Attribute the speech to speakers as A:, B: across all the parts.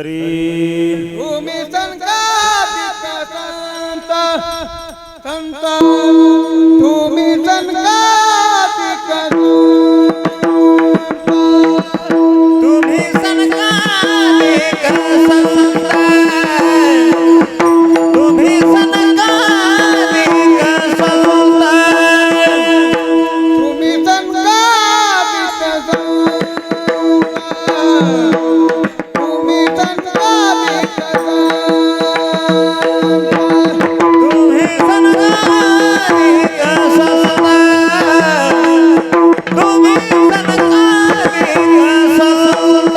A: हरी
B: तुम्ही संकापित संत संत तुम्ही संकापित
A: तुम्ही सनकालिक संत तुम्ही सनकालिक संत
B: तुम्ही संकापित तुम्ही संकापित
A: तुम्ही सनकालिक संत तुम्ही सनकालिक संत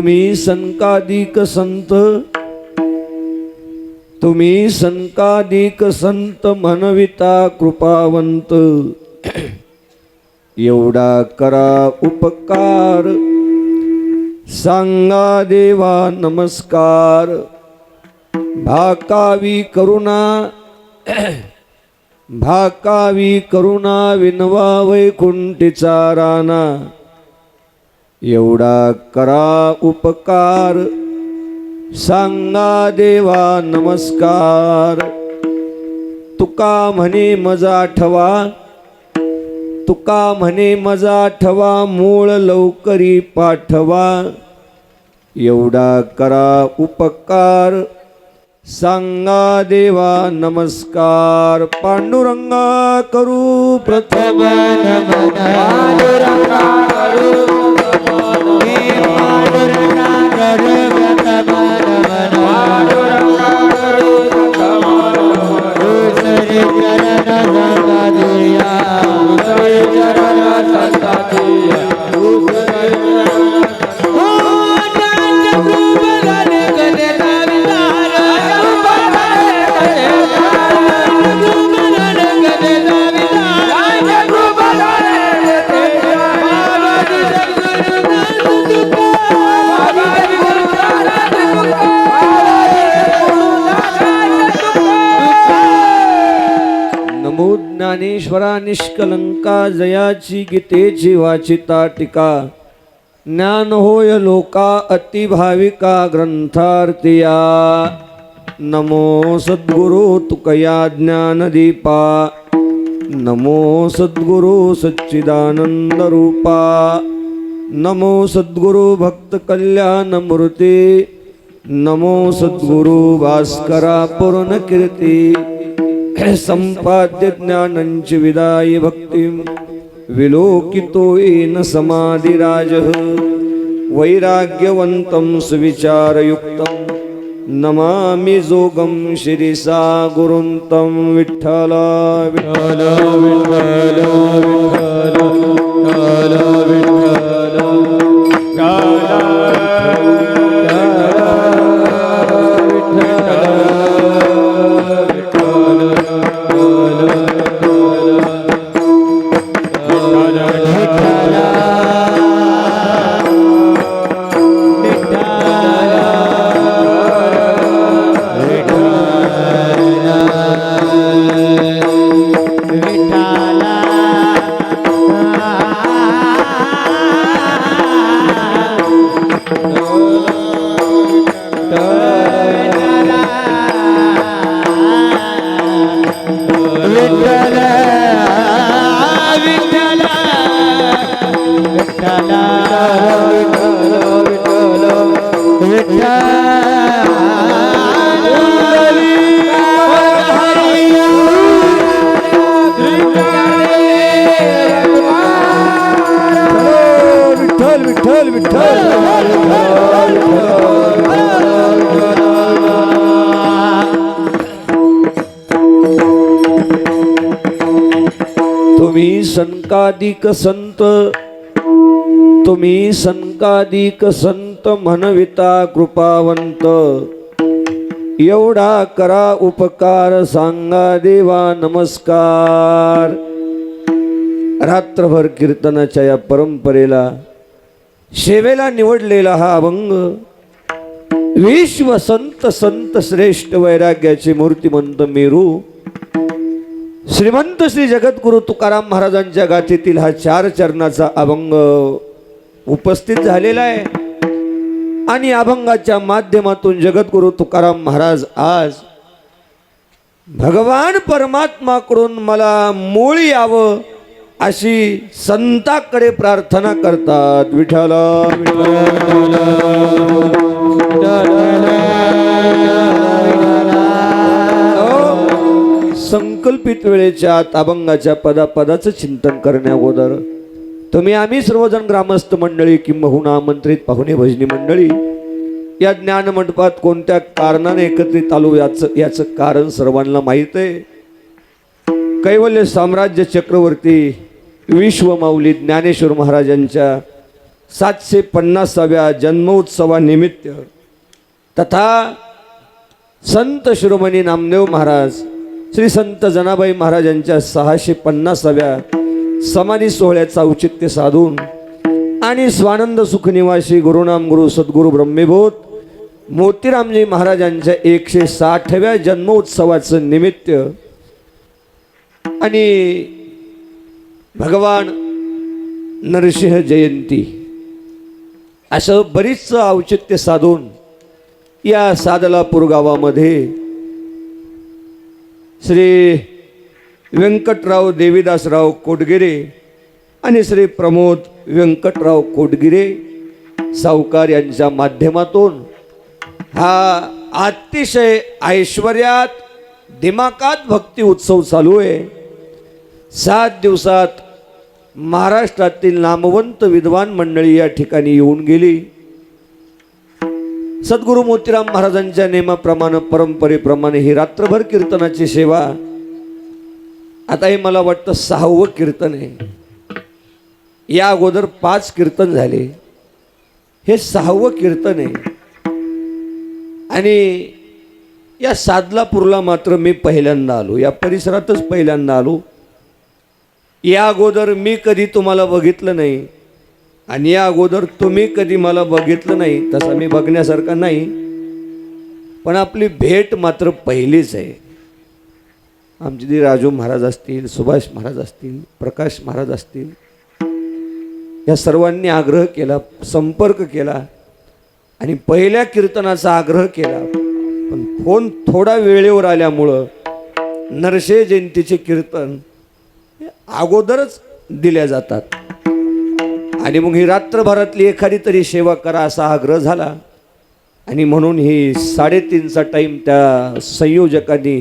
C: तुम्ही संकादिक संत, तुम्ही संकादिक संत म्हणविता कृपावंत, एवढा करा उपकार, सांगा देवा नमस्कार. भाकावी करुणा भाकावी करुणा विनवा वैकुंठीचा राणा, एवढा करा उपकार, सांगा देवा नमस्कार. तुका म्हणे मजा ठवा, तुका म्हणे मजा ठवा, मूळ लवकरी पाठवा, एवढा करा उपकार, सांगा देवा नमस्कार. पांडुरंग करू प्रथम नमन, पांडुरंगा करू प्रथम नमन, पांडुरंगा करू प्रथम नमन, पांडुरंगा करू प्रथम नमन. श्री चरण संतातिया, श्री चरण संतातिया, ज्ञानेश्वरा निष्कलंका, जयाची गीतेची वाचिता टीका, ज्ञान होय लोका अति भाविका ग्रंथार्थिया. नमो सद्गुरु तुकया ज्ञानदीपा, नमो सद्गुरु सच्चिदानंद रूपा, नमो सद्गुरु भक्त कल्याण मूर्ती, नमो सद्गुरु भास्करा पूर्ण कीर्ती. संपाद्य ज्ञानंच विदाय भक्तिं, विलोकितो येन समाधिराजः. वैराग्यवन्तं सुविचारयुक्तं, नमामि जोगं शिरसा गुरुं तं. विठ्ठल विठ्ठल विठ्ठल विठ्ठल विठ्ठल तुम्ही संकादिक संत, तुम्ही संकादिक संत म्हणविता कृपावंत, एवढा करा उपकार, सांगा देवा नमस्कार. रात्रभर कीर्तनाच्या या परंपरेला सेवेला निवडलेला हा अभंग विश्व संत संत श्रेष्ठ वैराग्याचे मूर्तिमंत मेरू श्रीमंत श्री जगद्गुरु तुकाराम महाराजांच्या गाथेतील हा 4 चरणाचा अभंग उपस्थित झालेला आहे. आणि अभंगाच्या माध्यमातून जगद्गुरु तुकाराम महाराज आज भगवान परमात्माकडून मला मूळ यावं अशी संताकडे प्रार्थना करतात. विठ्ठल संकल्पित वेळेच्या आत अभंगाच्या पदाचं चिंतन करण्याअगोदर तुम्ही आम्ही सर्वजण ग्रामस्थ मंडळी किंबहुना आमंत्रित पाहुणे भजनी मंडळी या ज्ञान मंडपात कोणत्या कारणाने एकत्रित आलो याचं कारण सर्वांना माहीत आहे. कैवल्य साम्राज्य चक्रवर्ती विश्वमाऊली ज्ञानेश्वर महाराजांच्या 750व्या जन्मोत्सवानिमित्त तथा संत शिरोमणी नामदेव महाराज श्री संत जनाबाई महाराज यांच्या 650व्या समाधी सोहळ्याचं औचित्य साधून आणि स्वानंद सुखनिवासी गुरुनाम गुरु सद्गुरु ब्रह्मेबोध मोतीरामजी महाराजांच्या 160व्या जन्मोत्सवाचं निमित्त आणि भगवान नरसिंह जयंती असं बरीच औचित्य साधून या सादलापूर गावामध्ये श्री व्यंकटराव देवीदासराव कोटगिरे आणि श्री प्रमोद व्यंकटराव कोटगिरे सावकार यांच्या माध्यमातून हा अतिशय ऐश्वर्यात दिमाकात भक्ती उत्सव चालू आहे. 7 दिवसात महाराष्ट्रातील नामवंत विद्वान मंडळी या ठिकाणी येऊन गेली. सद्गुरु मोतीराम महाराजांच्या नियमाप्रमाणे परंपरेप्रमाणे ही रात्रभर कीर्तनाची सेवा. आता हे मला वाटतं 6वं कीर्तन आहे. या अगोदर 5 कीर्तन झाले, हे 6वं कीर्तन आहे. आणि या सादलापूरला मात्र मी पहिल्यांदा आलो, या परिसरातच पहिल्यांदा आलो. या अगोदर मी कधी तुम्हाला बघितलं नाही आणि या अगोदर तुम्ही कधी मला बघितलं नाही. तसा मी बघण्यासारखा नाही, पण आपली भेट मात्र पहिलीच आहे. आमचे जे राजू महाराज असतील, सुभाष महाराज असतील, प्रकाश महाराज असतील, या सर्वांनी आग्रह केला, संपर्क केला आणि पहिल्या कीर्तनाचा आग्रह केला. पण फोन थोडा वेळेवर आल्यामुळं नरसिंह जयंतीचे कीर्तन अगोदरच दिल्या जातात आणि मग ही रात्रभरातली एखादी तरी सेवा करा असा आग्रह झाला. आणि म्हणून ही 3:30चा टाईम त्या संयोजकांनी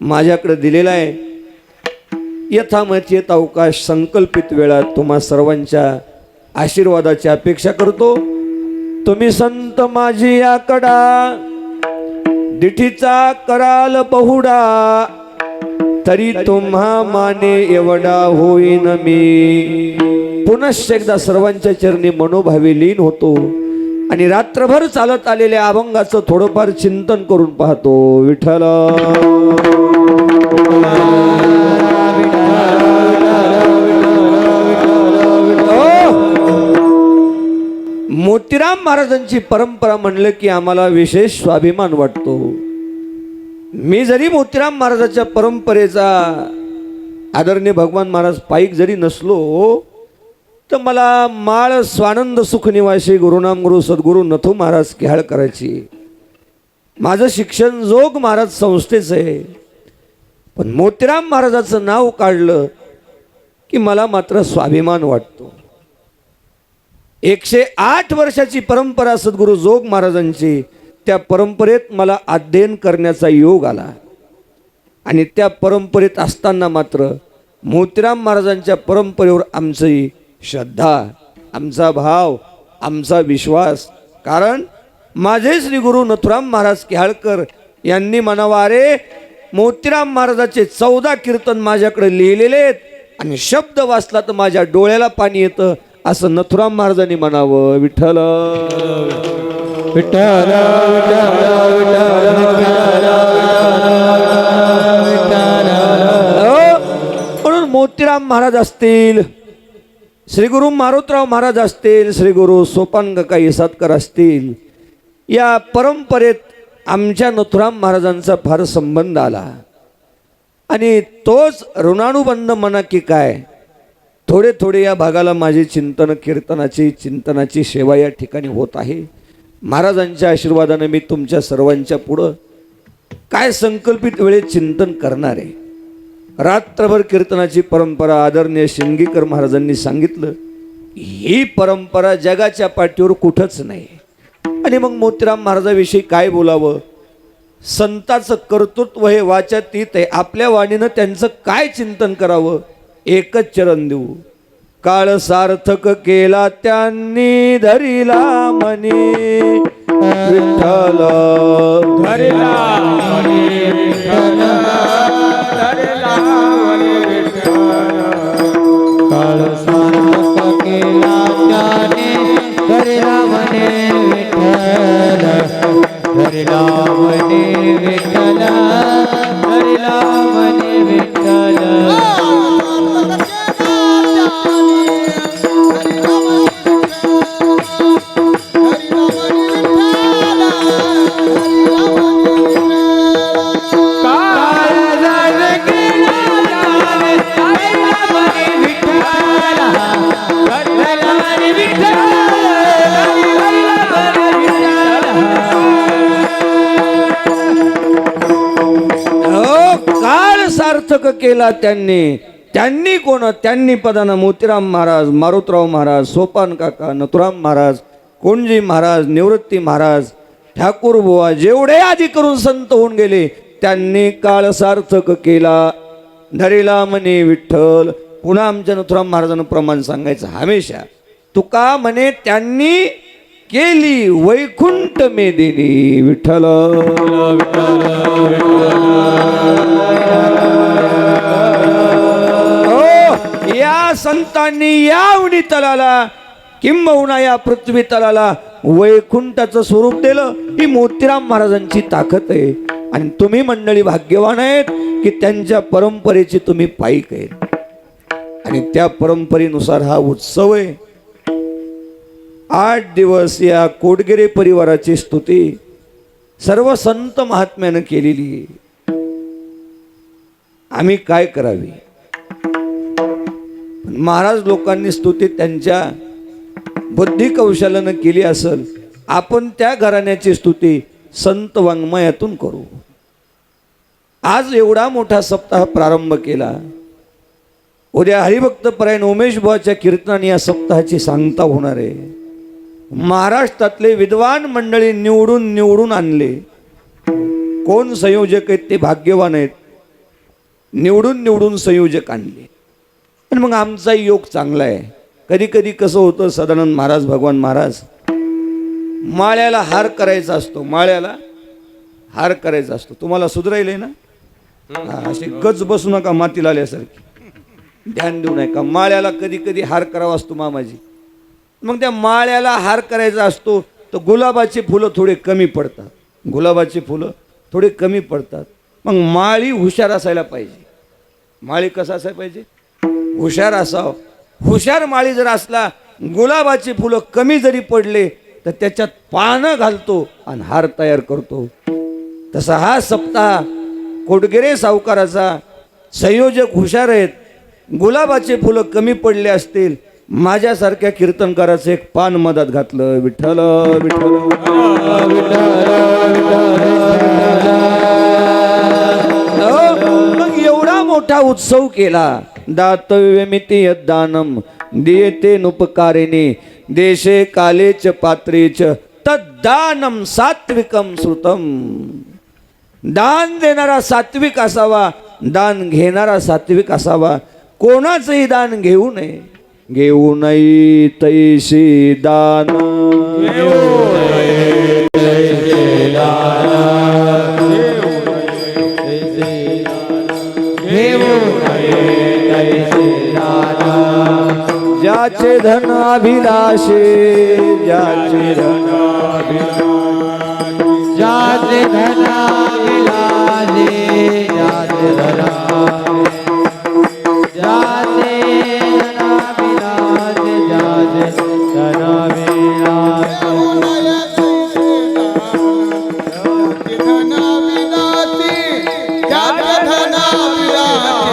C: माझ्याकडे दिलेला आहे. यथामथ येत अवकाश संकल्पित वेळात तुम्हा सर्वांच्या आशीर्वादाची अपेक्षा करतो. तुम्ही संत माझी याकडा दिठीचा कराल बहुडा, तरी तुम्हा माने एवढा होईन मी. पुनश्च एकदा सर्वांच्या चरणी मनोभावे लीन होतो आणि रात्रभर चालत आलेल्या अभंगाचं थोडंफार चिंतन करून पाहतो. विठ्ठल मोतीराम महाराजांची परंपरा म्हणलं की आम्हाला विशेष स्वाभिमान वाटतो. मी जरी मोतीराम महाराजांच्या परंपरेचा आदरणीय भगवान महाराज पाईक जरी नसलो तर मला माळ स्वानंद सुखनिवासी गुरुनाम गुरु सद्गुरु नथू महाराज किहाळ करायची. माझं शिक्षण जोग महाराज संस्थेचं आहे, पण मोतीराम महाराजाचं नाव काढलं की मला मात्र स्वाभिमान वाटतो. 108 वर्षाची परंपरा सद्गुरु जोग महाराजांची, त्या परंपरेत मला अध्ययन करण्याचा योग आला. आणि त्या परंपरेत असताना मात्र मोतीराम महाराजांच्या परंपरेवर आमची श्रद्धा, आमचा भाव, आमचा विश्वास. कारण माझे श्री गुरु नथुराम महाराज किहाळकर यांनी म्हणावा, अरे मोतीराम महाराजाचे 14 कीर्तन माझ्याकडे लिहिलेले आहेत आणि शब्द वाचला तर माझ्या डोळ्याला पाणी येतं, असं नथुराम महाराजांनी म्हणावं. विठ्ठल विठ्ठल म्हणून मोतीराम महाराज असतील, श्री गुरु मारुतराव महाराज असतील, श्री गुरु सोपान काका इसादकर असतील, या परंपरेत आमच्या नथुराम महाराजांचा फार संबंध आला. आणि तोच ऋणानुबंध म्हणा की काय, थोडे थोडे या भागाला माझी चिंतनाची सेवा या ठिकाणी होत आहे. महाराजांच्या आशीर्वादाने मी तुमच्या सर्वांच्या पुढं काय संकल्पित वेळेत चिंतन करणार आहे. रात्रभर कीर्तनाची परंपरा आदरणीय शिंगीकर महाराजांनी सांगितलं, ही परंपरा जगाच्या पाठीवर कुठंच नाही. आणि मग मोतीराम महाराजाविषयी काय बोलावं. संताचं कर्तृत्व हे वाचातीत आहे. आपल्या वाणीनं त्यांचं काय चिंतन करावं. एकच चरण देऊ. काळ सार्थक केला त्यांनी धरिला मनी विठ्ठल, धरिला मनी विठ्ठल, धरिला मनी विठ्ठल. काळ सार्थक केला त्यांनी काळ सार्थक केला त्यांनी कोण? त्यांनी पदानं मोतीराम महाराज, मारुतराव महाराज, सोपान काका, नथुराम महाराज, कोणजी महाराज, निवृत्ती महाराज, ठाकूर बुवा, जेवढे आधी करून संत होऊन गेले त्यांनी काळ सार्थक केला. धरिला म्हणे विठ्ठल. पुन्हा आमच्या नथुराम महाराजांना प्रमाण सांगायचं हमेशा. तुका म्हणे त्यांनी केली वैकुंठ मेदिनी. विठ्ठल या संतांनी या उडी तलाला किंबहुना या पृथ्वी तलाला वैकुंठाचं स्वरूप दिलं. ही मोतीराम महाराजांची ताकद आहे. आणि तुम्ही मंडळी भाग्यवान आहेत की त्यांच्या परंपरेची तुम्ही पाईक आहेत आणि त्या परंपरेनुसार हा उत्सव आहे. 8 दिवस या कोटगिरे परिवाराची स्तुती सर्व संत महात्म्यानं केलेली आहे. आम्ही काय करावी? महाराज लोकांनी स्तुती त्यांच्या बुद्धी कौशल्यानं केली असेल. आपण त्या घराण्याची स्तुती संत वाङ्मयातून करू. आज एवढा मोठा सप्ताह प्रारंभ केला. उद्या हरिभक्त परायण उमेश बुवाच्या कीर्तनाने या सप्ताहाची सांगता होणार आहे. महाराष्ट्रातले विद्वान मंडळी निवडून आणले. कोण संयोजक आहेत ते भाग्यवान आहेत. निवडून संयोजक आणले. आणि मग आमचा योग चांगला आहे. कधी कधी कसं होतं, सदानंद महाराज, भगवान महाराज माळ्याला हार करायचा असतो. माळ्याला हार करायचा असतो. तुम्हाला सुधरायले ना? असे गज बसू नका मातीला आल्यासारखी. ध्यान देऊ नका. माळ्याला कधी कधी हार करावा असतो मामाजी. मग त्या माळ्याला हार करायचा असतो तर गुलाबाची फुलं थोडे कमी पडतात. गुलाबाची फुलं थोडे कमी पडतात. मग माळी हुशार असायला पाहिजे. माळी कसा असायला पाहिजे? हुशार असावं. हुशार माळी जर असला, गुलाबाची फुलं कमी जरी पडले तर त्याच्यात पानं घालतो आणि हार तयार करतो. तसा हा सप्ताह कोटगिरे सावकाराचा संयोजक हुशार आहेत. गुलाबाचे फुलं कमी पडले असतील, माझ्यासारख्या कीर्तनकाराचं एक पान मधात घातलं. विठ्ठल विठ्ठल मग एवढा मोठा उत्सव केला. दातव्यमिति यद्दानम दीयते नुपकारिणी देशे कालेच पात्रेच तद्दानम सात्विकम श्रुतम. दान देणारा सात्विक असावा, दान घेणारा सात्विक असावा. कोणाचंही दान घेऊ नये. घेऊ नये तैसी दान, ज्याचे धन अभिलाषे, ज्याचे धन
B: ज्याचे धना विलासे, ज्याचे धना ज्याचे धना विलासे, ज्याचे धना विलासे.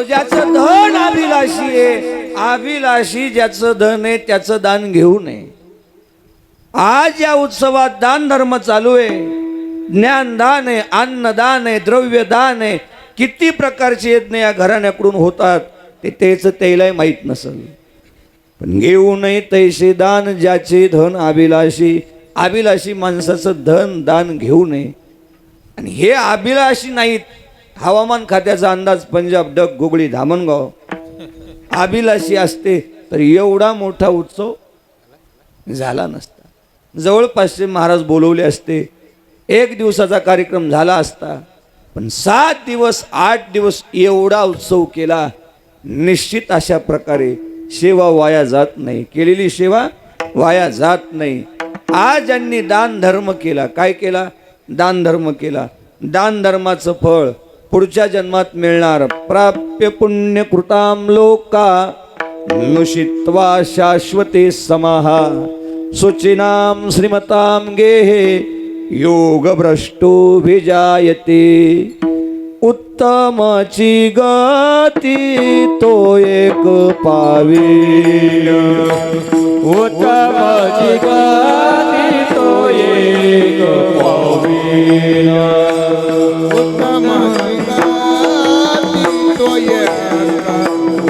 C: ज्याचं धन अभिलाषी आहे, अभिलाषी ज्याचं धन आहे त्याचं दान घेऊ नये. आज या उत्सवात दान धर्म चालू आहे. ज्ञानदान आहे, अन्नदान आहे, द्रव्यदान आहे. किती प्रकारचे यज्ञ या घराण्याकडून होतात ते त्यालाही माहीत नसेल. पण घेऊ नये तैसे दान ज्याचे धन अभिलाषी. अभिलाषी माणसाचं धन दान घेऊ नये. आणि हे अभिलाषी नाहीत. हवामान खात्याचा अंदाज पंजाब, डग, गुगळी, धामणगाव अभिलाषी असते तर एवढा मोठा उत्सव झाला नसता. जवळपासचे महाराज बोलवले असते. 1 दिवसाचा कार्यक्रम झाला असता. पण 7 दिवस 8 दिवस एवढा उत्सव केला. निश्चित अशा प्रकारे सेवा वाया जात नाही. केलेली सेवा वाया जात नाही. आज ज्यांनी दान धर्म केला, काय केला? दान धर्म केला. दान धर्माचं फळ पुढच्या जन्मात मिळणार. प्राप्य पुण्य कृताम लोका नुषित्वा शाश्वते समाहा शुचिनाम श्रीमताम गेहे योग भ्रष्टो विजायते. उत्तमाची गती तो एक पावील.
B: उत्तमाची गती तो एक पावील.
A: उत्तमाची गती तो एक पावील.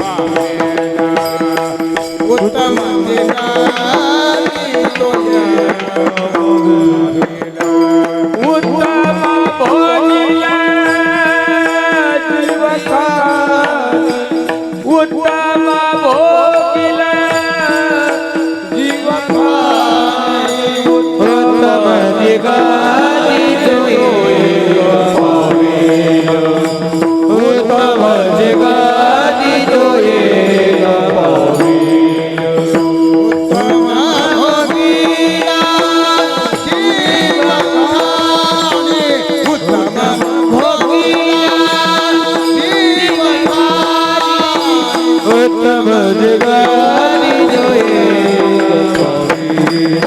A: उत्तमाची गती तो एक पावील.
B: उत्तम भोगिला जीवखानी. उत्तम भोगिला जीवखानी. उत्तम जगाती तो एक पावील. उत्तम जगाती तो एक पावील. उत्तम जगानी जो एक पावील.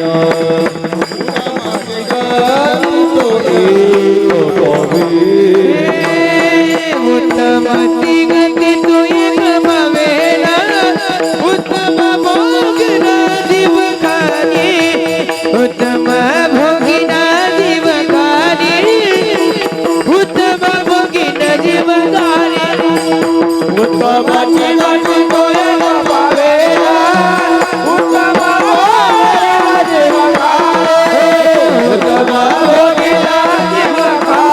B: उत्तमती गती तो एक पावेल. उत्तम भोगिना जीवखानी. उत्तम भोगिना जीवखानी. उत्तम भोगिना जीवखानी. उत्तमाची गती तो एक पावेल. उत्तम भोगिना जीवखानी. उत्तम भोगिना जीवखानी.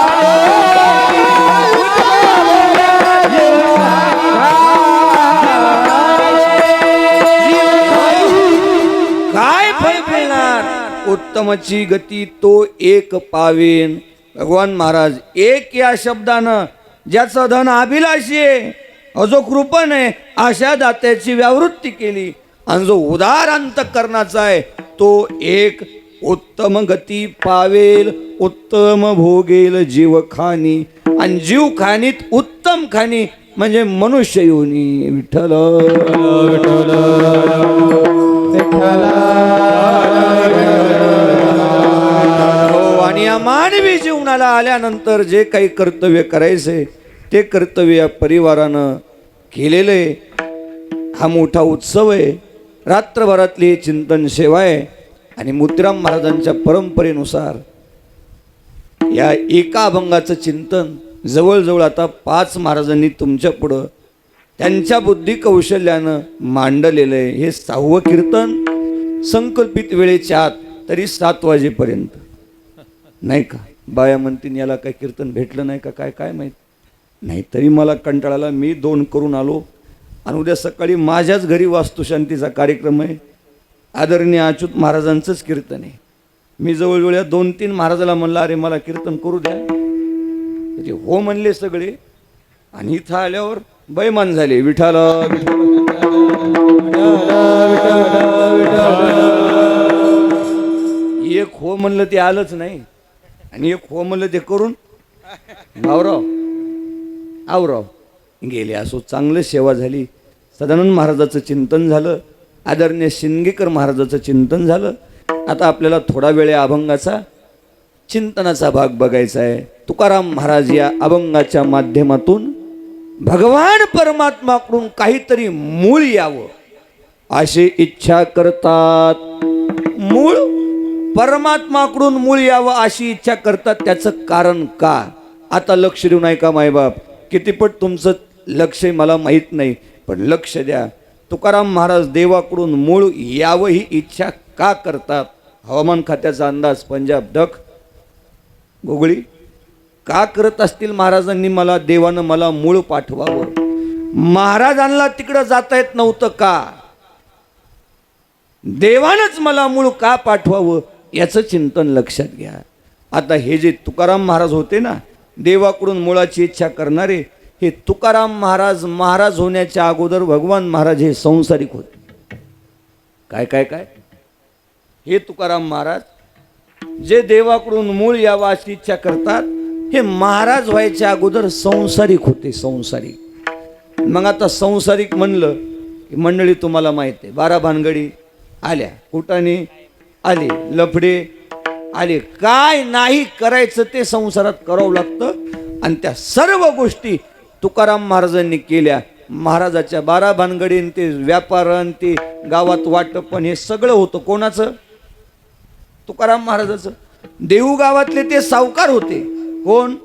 C: काय फळ मिळणार? उत्तमाची गती तो एक पावेन. भगवान महाराज एक या शब्दानं ज्याचं धन अभिलाषी आहे, जो कृपण आहे, अशा दात्याची व्यावृत्ती केली. आणि जो उदार अंतःकरणाचा आहे तो एक उत्तम गती पावेल. उत्तम भोगेल जीव खानी. आणि जीव खानीत उत्तम खानी म्हणजे मनुष्य योनी. विठ्ठल
B: विठ्ठल विठ्ठल.
C: हो. आणि या मानवी जीवनाला आल्यानंतर जे काही कर्तव्य करायचे ते कर्तव्य या परिवारानं केलेलं आहे. हा मोठा उत्सव आहे. रात्रभरातली चिंतन सेवा आहे. आणि मोतीराम महाराजांच्या परंपरेनुसार या एका अभंगाचं चिंतन जवळजवळ आता 5 महाराजांनी तुमच्या पुढं त्यांच्या बुद्धी कौशल्यानं मांडलेलं आहे. हे 6वं कीर्तन संकल्पित वेळेच्या आत तरी 7 वाजेपर्यंत. नाही का? बाया म्हणतीन याला काय कीर्तन भेटलं नाही का काय काय माहीत नाही. तरी मला कंटाळाला. मी 2 करून आलो. आणि उद्या सकाळी माझ्याच घरी वास्तुशांतीचा कार्यक्रम आहे. आदरणीय अच्युत महाराजांचंच कीर्तन आहे. मी जवळजवळ या 2-3 महाराजाला म्हणलं अरे मला कीर्तन करू द्या. ते हो म्हणले सगळे. आणि इथं आल्यावर बैमान झाले. विठाल एक हो म्हणलं ते आलंच नाही. आणि एक हो म्हणलं ते करून आवराव गेले. असो चांगलं सेवा झाली. सदानंद महाराजाचं चिंतन झालं. आदरणीय शिंदगेकर महाराजाचं चिंतन झालं. आता आपल्याला थोडा वेळ या अभंगाचा चिंतनाचा भाग बघायचा आहे. तुकाराम महाराज या अभंगाच्या माध्यमातून भगवान परमात्माकडून काहीतरी मूळ यावं अशी इच्छा करतात. मूळ परमात्माकडून मूळ यावं अशी इच्छा करतात. त्याचं कारण का? आता लक्ष देऊ नाही का मायबाप? कितीपट तुमचं लक्ष मला माहीत नाही, पण लक्ष द्या. तुकाराम महाराज देवाकडून मूळ यावं ही इच्छा का करतात? हवामान खात्याचा अंदाज पंजाब दख गोगळी का करत असतील महाराजांनी? मला देवानं मला मूळ पाठवावं. महाराजांना तिकडं जाता येत नव्हतं का? देवानंच मला मूळ का पाठवावं याचं चिंतन लक्षात घ्या. आता हे जे तुकाराम महाराज होते ना, देवाकडून मुळाची इच्छा करणारे हे तुकाराम महाराज महाराज होण्याच्या अगोदर भगवान महाराज हे संसारिक होते. काय काय काय हे तुकाराम महाराज जे देवाकडून मूळ यावा अशी इच्छा करतात हे महाराज व्हायच्या अगोदर संसारिक होते. संसारिक. मग आता संसारिक म्हणलं की मंडळी तुम्हाला माहित आहे 12 भानगडी आल्या, कुटाने आले, लफडे आले, काय नाही करायचं ते संसारात करावं लागतं. आणि त्या सर्व गोष्टी तुकाराम महाराजांनी केल्या. महाराजाच्या 12 भानगडीन ते व्यापारण ते गावात वाटप पण हे सगळं होतं कोणाचं? तुकाराम महाराजाचं. देहू गावातले ते सावकार होते. कोण?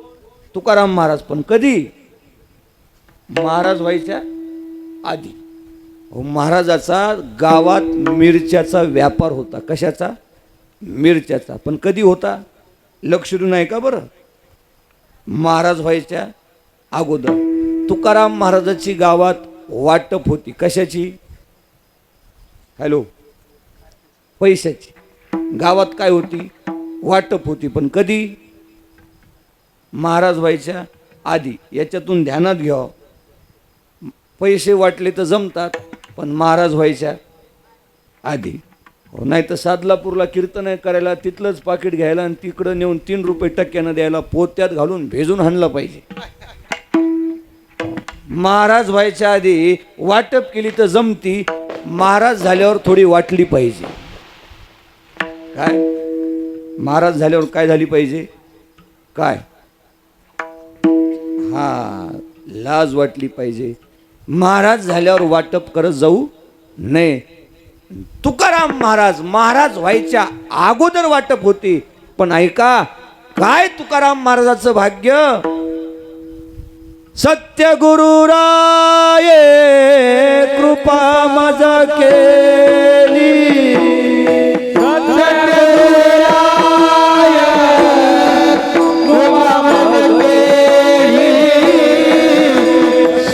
C: तुकाराम महाराज. पण कधी? महाराज व्हायच्या आधी. महाराजाचा गावात मिरच्याचा व्यापार होता. कशाचा? मिरच्याचा. पण कधी होता? लक्ष्मी नाही का बरं? महाराज व्हायच्या अगोदर तुकाराम महाराजाची गावात वाटप होती. कशाची? हॅलो, पैशाची. गावात काय होती? वाटप होती. पण कधी? महाराज व्हायच्या आधी. याच्यातून ध्यानात घ्यावं, पैसे वाटले तर जमतात पण महाराज व्हायच्या आधी. नाही तर सादलापूरला कीर्तन करायला तिथलंच पाकिट घ्यायला आणि तिकडं नेऊन 3 रुपये टक्क्यानं द्यायला पोत्यात घालून भेजून हाणलं पाहिजे. महाराज व्हायच्या आधी वाटप केली तर जमती, महाराज झाल्यावर थोडी वाटली पाहिजे. काय? महाराज झाल्यावर काय झाली पाहिजे? काय? हा, लाज वाटली पाहिजे. महाराज झाल्यावर वाटप करत जाऊ नये. तुकाराम महाराज महाराज व्हायच्या अगोदर वाटप होती. पण ऐका काय तुकाराम महाराजाचं भाग्य. सत्य गुरुराये कृपा मज केली.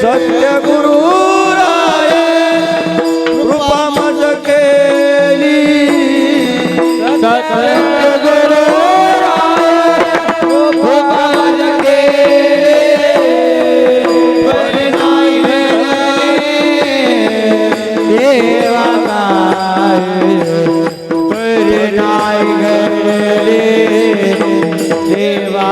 C: सत्य गुरुराये कृपा मज केली. सत्य गुरुराये कृपा मज केली. परिणाई देवा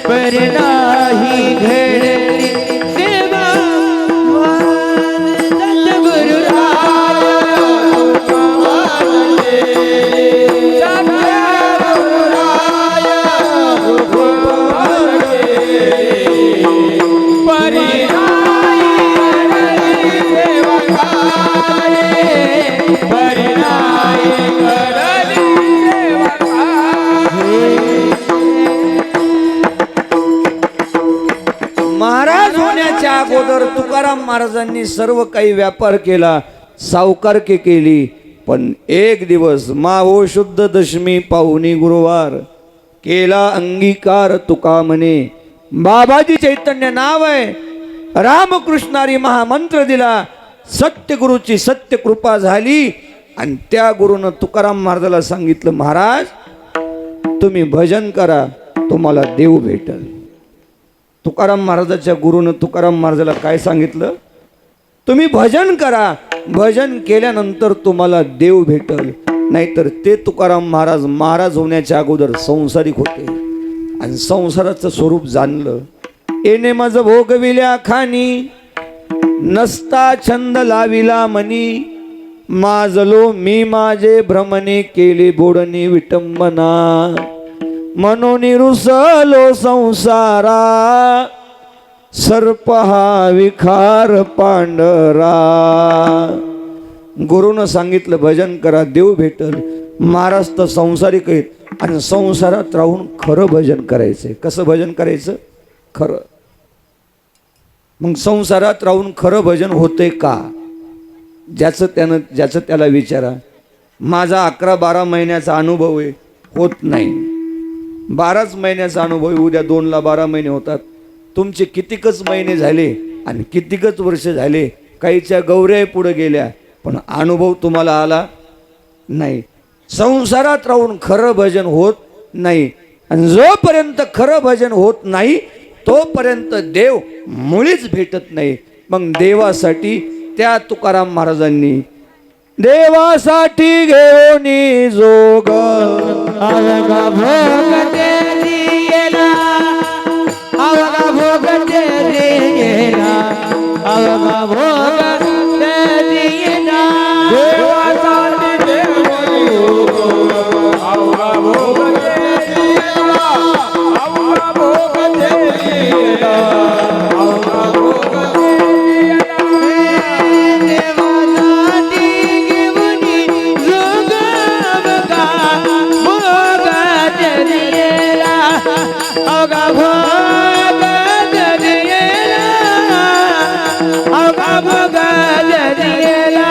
C: परिणाई देवा अगोदर तुकाराम महाराजांनी सर्व काही व्यापार केला, सावकारकी केली. पण एक दिवस माहो शुद्ध दशमी पाहुणी गुरुवार केला अंगीकार तुका म्हणे. बाबाजी चैतन्य नाव आहे, रामकृष्णारी महामंत्र दिला, सत्यगुरूची सत्य कृपा झाली. आणि त्या गुरुनं तुकाराम महाराजाला सांगितलं, महाराज तुम्ही भजन करा, तुम्हाला देव भेटल. तुकाराम महाराजाच्या गुरुनं तुकाराम महाराजाला काय सांगितलं? तुम्ही भजन करा, भजन केल्यानंतर तुम्हाला देव भेटल. नाहीतर ते तुकाराम महाराज महाराज होण्याच्या अगोदर संसारिक होते आणि संसाराचं स्वरूप जाणलं. येणे मज भोगविल्या खानी, नसता छंद लाविला मनी, माजलो मी माझे भ्रमणे केले बोडणी विटंबना, मनोनी रुसलो संसारा, सर्प हा विखार पांढरा. गुरुनं सांगितलं भजन करा, देव भेटल. महाराज तर संसारिक आहेत, आणि संसारात राहून खरं भजन करायचंय. कसं भजन करायचं? खरं. मग संसारात राहून खरं भजन होतंय का? ज्याचं त्याला विचारा. माझा 11-12 महिन्याचा अनुभव आहे, होत नाही. 12च महिन्याचा अनुभव आहे, उद्या 2ला 12 महिने होतात. तुमचे कितीकच महिने झाले आणि कितीकच वर्ष झाले, काहीच्या गौऱ्या पुढे गेल्या, पण अनुभव तुम्हाला आला नाही. संसारात राहून खरं भजन होत नाही. आणि जोपर्यंत खरं भजन होत नाही तोपर्यंत देव मुळीच भेटत नाही. मग देवासाठी त्या तुकाराम महाराजांनी देवासाठी घेऊन जोग
B: अवघा भोग ते दिला, अवघा भोग ते दिला, अवघा भोग ते दिला.
A: देवासाठी देवानी अवघा भोग ते दिला, अवघा भोग ते दिला, अवघा भोग ते दिला.
B: देवासाठी घेऊन जोग अवघा भोग ते दिला, अवघा भोग ते दिला, अवघा भोग ते दिला.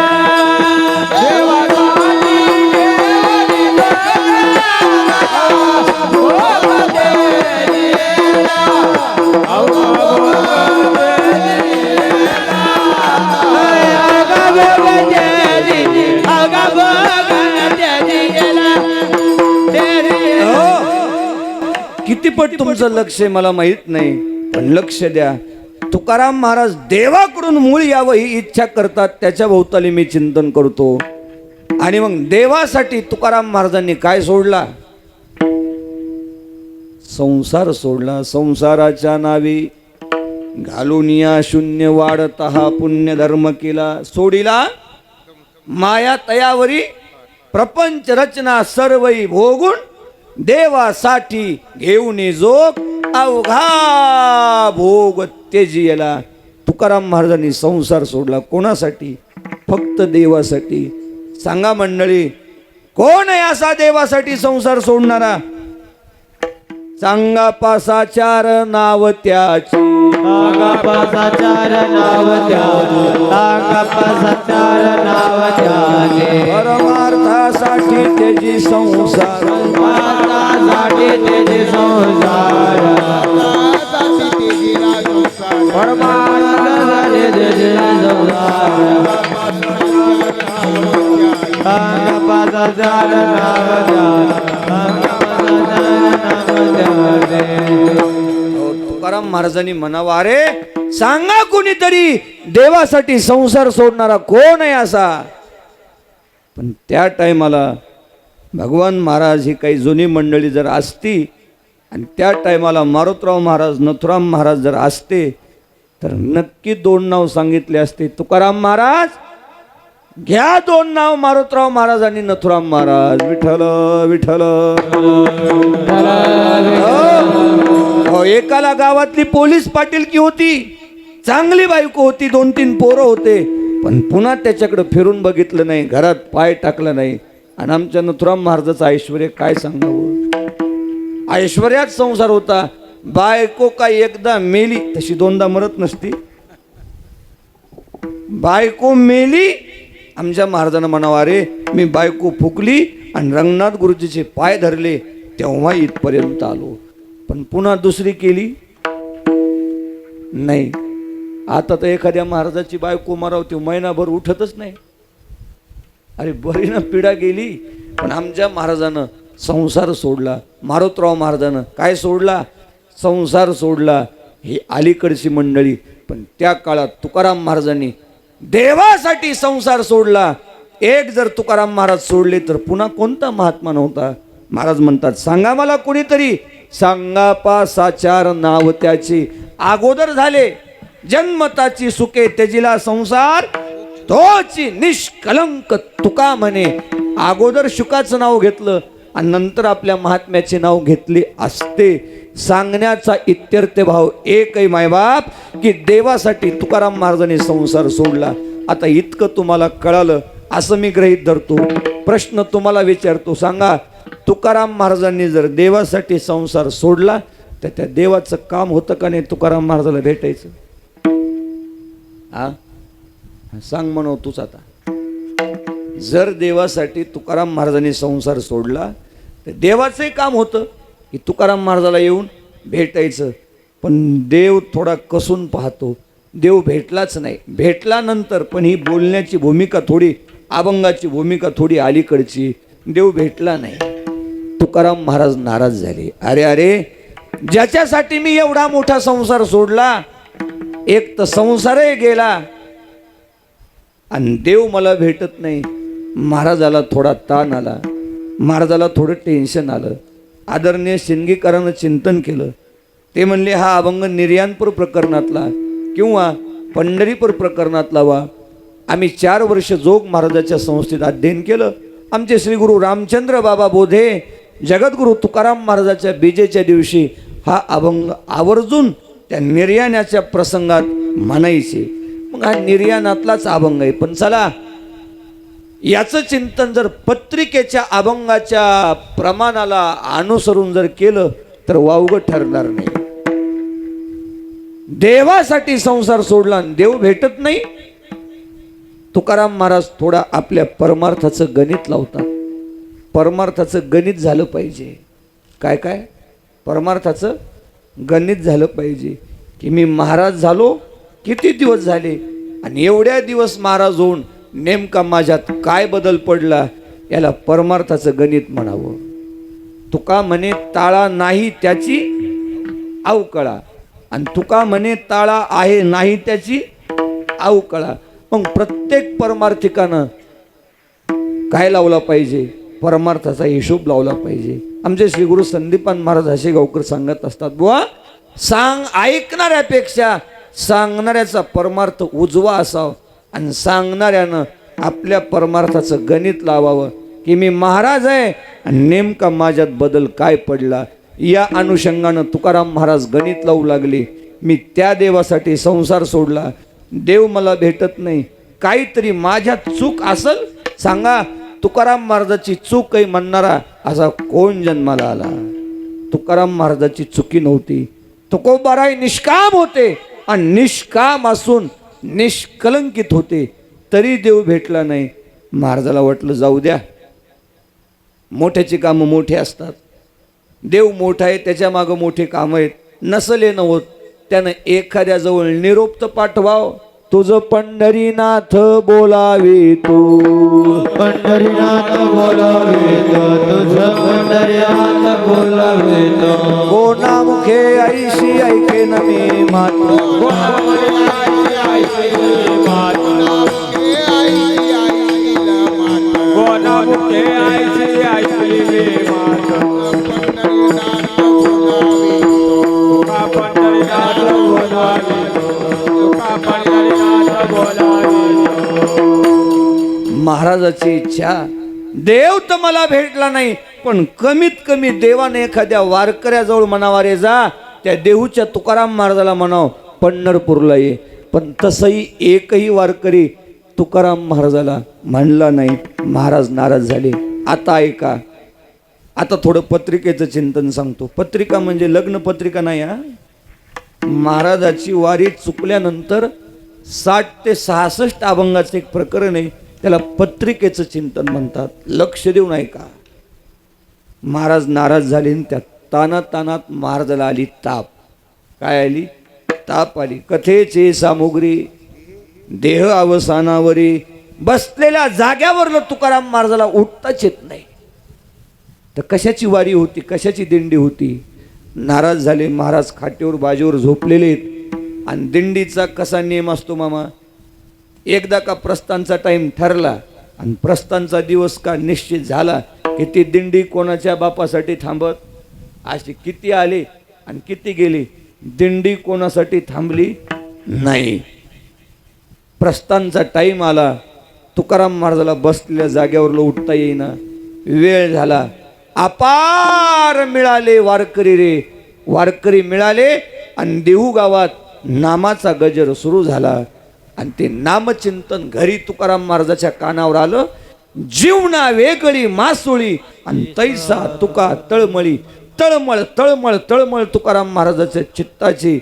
A: देवासाठी देवानी भोग ते दिला, अवघा भोग ते दिला.
C: किती पट तुमचं लक्ष आहे मला माहित नाही, पण लक्ष द्या. तुकाराम महाराज देवाकडून मूळ यावं ही इच्छा करतात, त्याच्या भोवताली मी चिंतन करतो. आणि मग देवासाठी तुकाराम महाराजांनी काय सोडला? संसार सोडला. संसाराच्या नावी घालून या शून्य वाढत हा पुण्य धर्म केला. सोडिला माया तयावरी प्रपंच रचना सर्वई भोगून देवासाठी घेऊन जोग अवघा भोग तेजियला. तुकाराम महाराजांनी संसार सोडला. कोणासाठी? फक्त देवासाठी. सांगा मंडळी, कोण आहे असा देवासाठी संसार सोडणारा? सांगा पासाचार नाव त्याची,
B: सांगा पासाचार नाव त्याचे, सांगा पासाचार नाव त्याचे.
C: परमार्थासाठी त्याची संसार,
B: परमार्थासाठी त्याचे संसार,
A: साठी ते दिला संसार.
B: परमार्थासाठी त्याचे संसार. सांगा पासाचार नाव त्याचे, सांगा पासाचार नाव त्याचे.
C: तुकाराम महाराजांनी म्हणावं, अरे सांगा कोणीतरी देवासाठी संसार सोडणारा कोण आहे असा? पण त्या टायमाला भगवान महाराज ही काही जुनी मंडळी जर असती आणि त्या टायमाला मारुतराव महाराज, नथुराम महाराज जर असते तर नक्की 2 नाव सांगितले असते. तुकाराम महाराज घ्या 2 नाव, मारुतराव महाराज आणि नथुराम महाराज. विठ्ठल विठ्ठल. हो, एकाला गावातली पोलीस पाटीलकी होती, चांगली बायको होती, 2-3 पोरं होते, पण पुन्हा त्याच्याकडे फिरून बघितलं नाही, घरात पाय टाकला नाही. आणि आमच्या नथुराम महाराजाचं ऐश्वर्य काय सांगावं? ऐश्वर्यात संसार होता. बायको काय एकदा मेली, तशी 2दा मरत नसती. बायको मेली, आमच्या महाराजांना म्हणावा, अरे मी बायको फुकली आणि रंगनाथ गुरुजीचे पाय धरले तेव्हा इथपर्यंत आलो. पण पुन्हा दुसरी केली नाही. आता तर एखाद्या महाराजाची बायको मरावती, महिनाभर उठतच नाही. अरे बरी ना, पिढा गेली. पण आमच्या महाराजानं संसार सोडला. मारुतराव महाराजानं काय सोडला? संसार सोडला. ही अलीकडची मंडळी. पण त्या काळात तुकाराम महाराजांनी देवासाठी संसार सोडला. एक जर तुकाराम महाराज सोडले तर पुन्हा कोणता महात्मा नव्हता. महाराज म्हणतात, सांगा मला कोणीतरी. सांगा पासाचार नाव त्याची. अगोदर झाले जन्मताची सुखे त्याजिला संसार, तोची निष्कलंक तुका म्हणे. अगोदर शुकाचं नाव घेतलं आणि नंतर आपल्या महात्म्याचे नाव घेतले असते. सांगण्याचा इत्यर्थ भाव एकही मायबाप, की देवासाठी तुकाराम महाराजांनी संसार सोडला. आता इतकं तुम्हाला कळालं असं मी गृहीत धरतो. प्रश्न तुम्हाला विचारतो, सांगा तुकाराम महाराजांनी जर देवासाठी संसार सोडला तर त्या देवाचं काम होतं का नाही तुकाराम महाराजाला भेटायचं? हा सांग म्हणू तूच आता. जर देवासाठी तुकाराम महाराजांनी संसार सोडला तर देवाचंही काम होतं की तुकाराम महाराजाला येऊन भेटायचं. पण देव थोडा कसून पाहतो. देव भेटलाच नाही. भेटल्यानंतर पण ही बोलण्याची भूमिका थोडी, अभंगाची भूमिका थोडी अलीकडची. देव भेटला नाही. तुकाराम महाराज नाराज झाले. अरे अरे, ज्याच्यासाठी मी एवढा मोठा संसार सोडला, एक तर संसारही गेला आणि देव मला भेटत नाही. महाराजाला थोडा ताण आला. महाराजाला थोडं टेन्शन आलं. आदरणीय शिंदगेकरांनं चिंतन केलं. ते म्हणले हा अभंग निर्याणपूर प्रकरणातला किंवा पंढरीपूर प्रकरणातला वा. आम्ही 4 वर्ष जोग महाराजाच्या संस्थेत अध्ययन केलं. आमचे श्री गुरु रामचंद्र बाबा बोधे जगद्गुरु तुकाराम महाराजाच्या बीजेच्या दिवशी हा अभंग आवर्जून त्या निर्याणाच्या प्रसंगात म्हणायचे. मग हा निर्याणातलाच अभंग आहे. पण चला, याचं चिंतन जर पत्रिकेच्या अभंगाच्या प्रमाणाला अनुसरून जर केलं तर वावगं ठरणार नाही. देवासाठी संसार सोडला आणि देव भेटत नाही. तुकाराम महाराज थोडा आपल्या परमार्थाचं गणित लावतात. परमार्थाचं गणित झालं पाहिजे. काय काय परमार्थाचं गणित झालं पाहिजे की मी महाराज झालो, किती दिवस झाले आणि एवढ्या दिवस महाराज होऊन नेमका माझ्यात काय बदल पडला, याला परमार्थाचं गणित म्हणावं. तुका म्हणे ताळा नाही त्याची अवकळा आणि तुका म्हणे ताळा आहे नाही त्याची अवकळा. मग प्रत्येक परमार्थिकानं काय लावला पाहिजे? परमार्थाचा हिशोब लावला पाहिजे. आमचे श्री गुरु संदीपान महाराज हशेगावकर सांगत असतात, बुवा ऐकणाऱ्यापेक्षा सांगणाऱ्याचा परमार्थ उजवा असावा आणि सांगणाऱ्यानं आपल्या परमार्थाचं गणित लावावं की मी महाराज आहे आणि नेमका माझ्यात बदल काय पडला. या अनुषंगानं तुकाराम महाराज गणित लावू लागले. मी त्या देवासाठी संसार सोडला, देव मला भेटत नाही, काहीतरी माझ्यात चूक असल सांगा. तुकाराम महाराजाची चूक आहे म्हणणारा असा कोण जन्माला आला? तुकाराम महाराजाची चुकी नव्हती. तुकोबाराय निष्काम होते आणि निष्काम असून निष्कलंकित होते, तरी देव भेटला नाही. महाराजाला वाटलं जाऊ द्या, मोठ्याची कामं मोठे असतात, देव मोठा आहे त्याच्या मागं मोठे कामं आहेत. नसले न होत त्यानं एखाद्याजवळ निरोप तर पाठवाव. तुझं पंढरीनाथ बोलावे तू,
B: पंढरीनाथ बोलावेतो, तुझं पंढरीनाथ बोलावेतो.
C: कोणामुखे ऐशी ऐके न मी मात,
A: कोणामुखे ऐशी ऐकली मात, तुका पंढरीनाथ बोलावितो, तुका पंढरीनाथ बोलावितो.
C: महाराजाची इच्छा, देव तर मला भेटला नाही पण कमीत कमी देवाने एखाद्या वारकऱ्याजवळ म्हणावा रे जा, त्या देहूच्या तुकाराम महाराजाला म्हणाव पंढरपूरला ये. पण तसंही एकही वारकरी तुकाराम महाराजाला म्हणला नाही. महाराज नाराज झाले. आता ऐका, आता थोडं पत्रिकेचं चिंतन सांगतो. पत्रिका म्हणजे लग्न पत्रिका नाही हा. महाराजाची वारी चुकल्यानंतर 60 ते 66 अभंगाचं एक प्रकरण आहे, त्याला पत्रिकेचं चिंतन म्हणतात. लक्ष देऊन ऐका. महाराज नाराज झाले आणि त्या तानात महाराजाला आली ताप. काय आली? ताप आली. कथेचे सामुग्री देह अवसानावरी. बसलेल्या जाग्यावरलं तुकाराम महाराजाला उठताच येत नाही. तर कशाची वारी होती, कशाची दिंडी होती? नाराज झाले महाराज. खाटेवर बाजीवर झोपलेले आणि दिंडीचा कसा नियम असतो मामा, एकदा का प्रस्थानचा टाइम ठरला आणि प्रस्थानचा दिवस का निश्चित झाला की ती दिंडी कोणाच्या बापासाठी थांबत. अशी किती आले आणि किती गेले, दिंडी कोणासाठी थांबली नाही. प्रस्थानचा टाइम आला, तुकाराम महाराजाला बसलेल्या जाग्यावरला उठता येईना. वेळ झाला. अपार मिळाले वारकरी रे, वारकरी मिळाले आणि देहू गावात नामाचा गजर सुरू झाला. आणि ते नामचिंतन घरी तुकाराम महाराजाच्या कानावर आलं जीवना वेगळी मासुळी आणि तैसा तुका तळमळी. तळमळ तळमळ तळमळ तुकाराम महाराजाच्या चित्ताची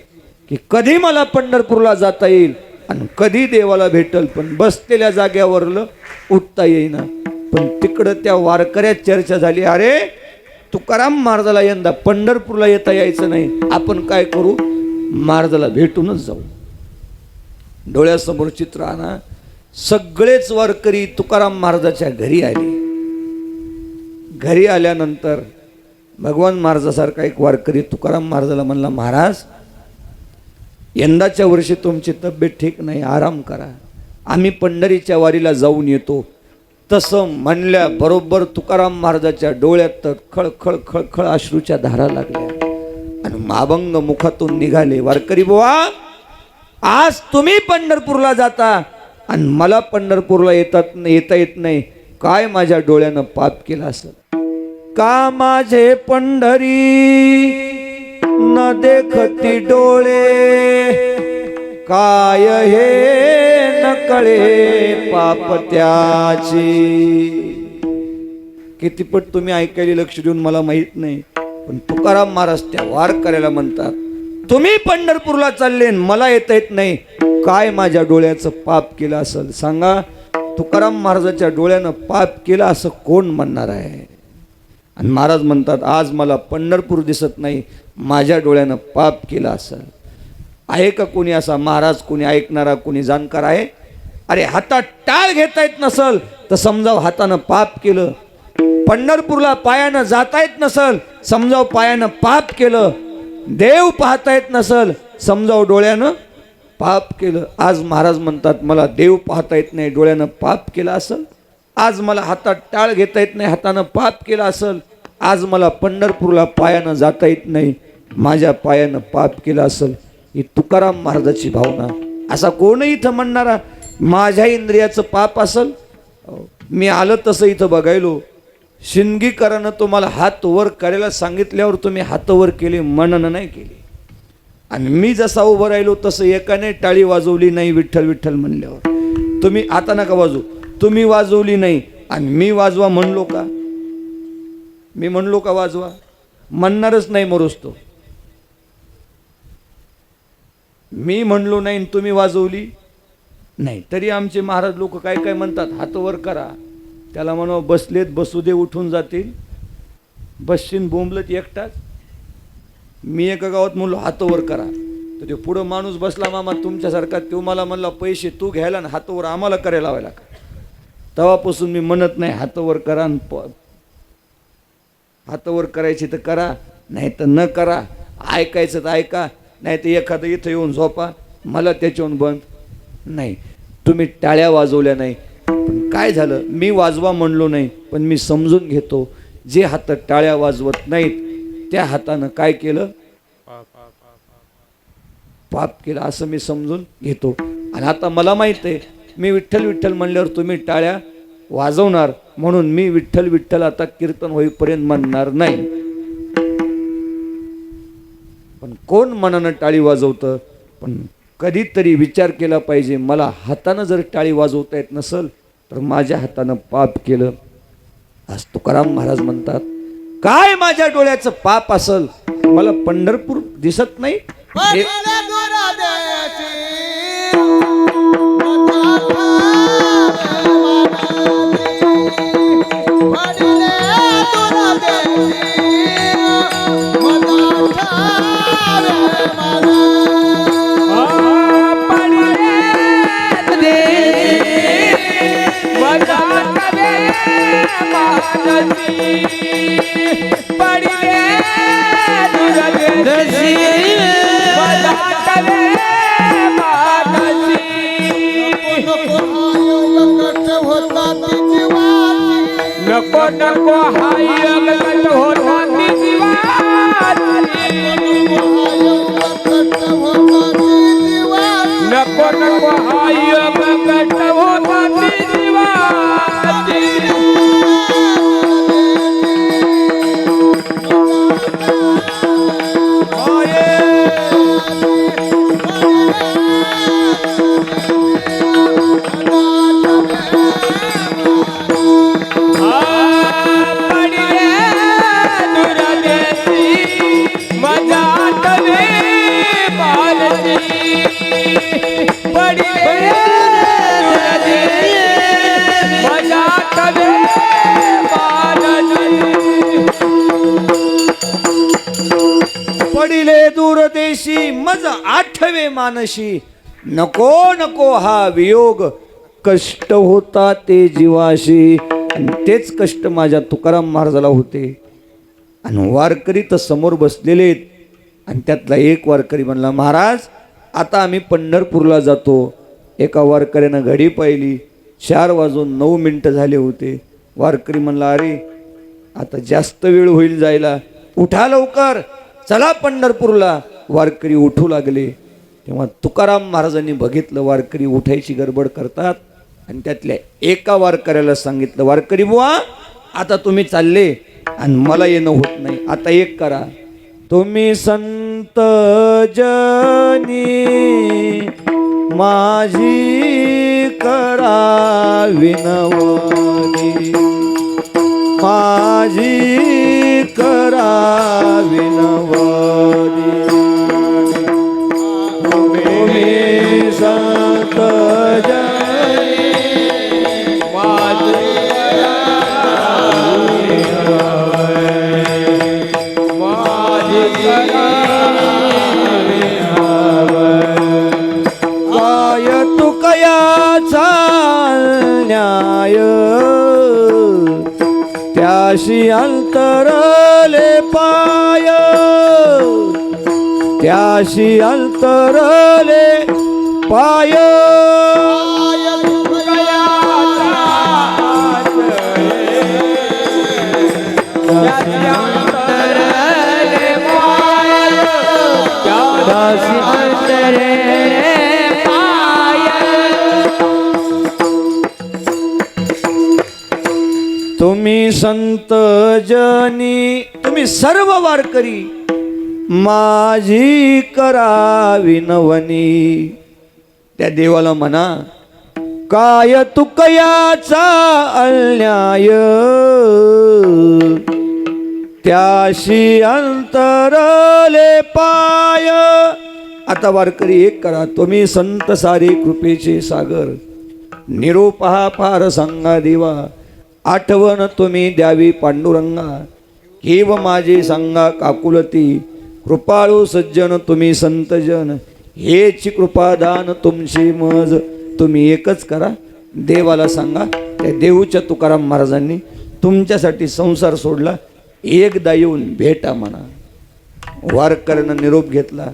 C: की कधी मला पंढरपूरला जाता येईल आणि कधी देवाला भेटल, पण बसलेल्या जाग्यावरलं उठता येईना. पण तिकडं त्या वारकऱ्यात चर्चा झाली, अरे तुकाराम महाराजाला यंदा पंढरपूरला येता यायचं नाही, आपण काय करू, महाराजाला भेटूनच जाऊ. डोळ्यासमोर चित्र आणा, सगळेच वारकरी तुकाराम महाराजाच्या घरी आले. घरी आल्यानंतर भगवान महाराजासारखा एक वारकरी तुकाराम महाराजाला म्हणला, महाराज यंदाच्या वर्षी तुमची तब्येत ठीक नाही, आराम करा, आम्ही पंढरीच्या वारीला जाऊन येतो. तसं म्हणल्या बरोबर तुकाराम महाराजाच्या डोळ्यात तर खळखळ खळखळ अश्रूच्या धारा लागल्या आणि माभंग मुखातून निघाले, वारकरी बुवा आज तुम्ही पंढरपूरला जाता आणि मला पंढरपूरला येता येत नाही, काय माझ्या डोळ्यानं पाप केलं असेल का? माझे पंढरी न देखती डोळे, काय हे न कळे पाप त्याची. कितीपट तुम्ही ऐकायला लक्ष देऊन मला माहित नाही, पण तुकाराम महाराज त्या वारकऱ्याला म्हणतात, तुम्ही पंढरपूरला चालले मला येता येत नाही, काय माझ्या डोळ्याचं पाप केलं असेल सांगा. तुकाराम महाराजाच्या डोळ्यानं पाप केलं असं कोण म्हणणार आहे? आणि महाराज म्हणतात, आज मला पंढरपूर दिसत नाही, माझ्या डोळ्यानं पाप केलं असेल. आहे का कोणी असा महाराज, कोणी ऐकणारा, कोणी जाणकार आहे? अरे हातात टाळ घेता येत नसल तर समजाव हातानं पाप केलं. पंढरपूरला पायानं जाता येत नसल समजाव पायानं पाप केलं. देव पाहता येत नसल समजाव डोळ्यानं पाप केलं. आज महाराज म्हणतात, मला देव पाहता येत नाही, डोळ्यानं पाप केलं असेल. आज मला हातात टाळ घेता येत नाही, हातानं पाप केलं असेल. आज मला पंढरपूरला पायानं जाता येत नाही, माझ्या पायानं पाप केलं असेल. ही तुकाराम महाराजाची भावना. असा कोणही इथं म्हणणारा माझ्या इंद्रियाचं पाप असेल? मी आलं तसं इथं बघायलो, शिंदगीकरानं तुम्हाला हात वर करायला सांगितल्यावर तुम्ही हात वर केले, मनन नाही केली. आणि मी जसा उभं राहिलो तसं एकाने टाळी वाजवली नाही विठ्ठल विठ्ठल म्हणल्यावर. तुम्ही आता नका वाजू, तुम्ही वाजवली नाही आणि मी वाजवा म्हणलो का? मी म्हणलो का वाजवा? म्हणणारच नाही मरोस तो. मी म्हणलो नाही तुम्ही वाजवली नाही, तरी आमचे महाराज लोक काय काय म्हणतात, हात वर करा. त्याला म्हणावं बसलेत बसू दे, उठून जातील. बसशीन बोंबलत एकटाच. मी एका गावात म्हणलो हात वर करा, तर ते पुढं माणूस बसला, मामा तुमच्यासारखा, तो मला म्हणला पैसे तू घ्यायला आणि हात वर आम्हाला करायला लावायला का? तेव्हापासून मी म्हणत नाही हात वर करा, हात वर करायची तर करा, नाही तर न करा. ऐकायचं तर ऐका, नाही तर एखादं इथं येऊन झोपा, मला त्याच्याहून बंद नाही. तुम्ही टाळ्या वाजवल्या नाही, पण काय झालं, मी वाजवा म्हणलो नाही, पण मी समजून घेतो जे हात टाळ्या वाजवत नाहीत त्या हातानं काय केलं, पाप केलं असं मी समजून घेतो. आणि आता मला माहित आहे, मी विठ्ठल विठ्ठल म्हणल्यावर तुम्ही टाळ्या वाजवणार, म्हणून मी विठ्ठल विठ्ठल आता कीर्तन होईपर्यंत म्हणणार नाही. पण कोण मनानं टाळी वाजवतं? पण कधीतरी विचार केला पाहिजे, मला हातानं जर टाळी वाजवता येत नसल तर माझ्या हातानं पाप केलं. आज तुकाराम महाराज म्हणतात, काय माझ्या डोळ्याचं पाप असल, मला पंढरपूर दिसत नाही.
A: नको नको हाय गट होता ती जीवाची, नको नको हाय गट होता ती जीवाची.
C: आज आठवे मानशी नको नको हा वियोग कष्ट होता ते जीवाशी आणि तेच कष्ट माझ्या तुकाराम महाराजाला होते. आणि वारकरी तर समोर बसलेले आहेत आणि त्यातला एक वारकरी म्हणला महाराज आता आम्ही पंढरपूरला जातो. एका वारकऱ्यानं घडी पाहिली 4:09 झाले होते. वारकरी म्हणला अरे आता जास्त वेळ होईल जायला, उठा लवकर चला पंढरपूरला. वारकरी उठू लागले. तेव्हा तुकाराम महाराजांनी बघितलं वारकरी उठायची गडबड करतात आणि त्यातल्या एका वारकऱ्याला सांगितलं वारकरी बुवा आता तुम्ही चालले आणि मला येणं होत नाही, आता एक करा तुम्ही संत जनी माझी करा विनवणी, माझी करा विनवणी. तुम्ही संत जनी माझी काय तू कयाचा न्याय त्याशी अंतरले पाय, त्याशी अंतरले पाय. तुम्ही संत जनी तुम्ही सर्व वारकरी माझी करा विनवणी. त्या देवाला म्हणा काय तुकयाचा अन्याय त्याशी अंतरले पाय. आता वारकरी एक करा तुम्ही संत सारे कृपेचे सागर, निरोप हा फार सांगा देवा, आठवण तुम्ही द्यावी पांडुरंगा, हेव माझे सांगा काकुलती, कृपाळू सज्जन तुम्ही संतजन, हेची कृपादान तुमची मज. तुम्ही एकच करा देवाला सांगा. त्या देऊच्या तुकाराम महाराजांनी तुमच्यासाठी संसार सोडला, एकदा येऊन भेटा म्हणा. वारकऱ्यानं निरोप घेतला,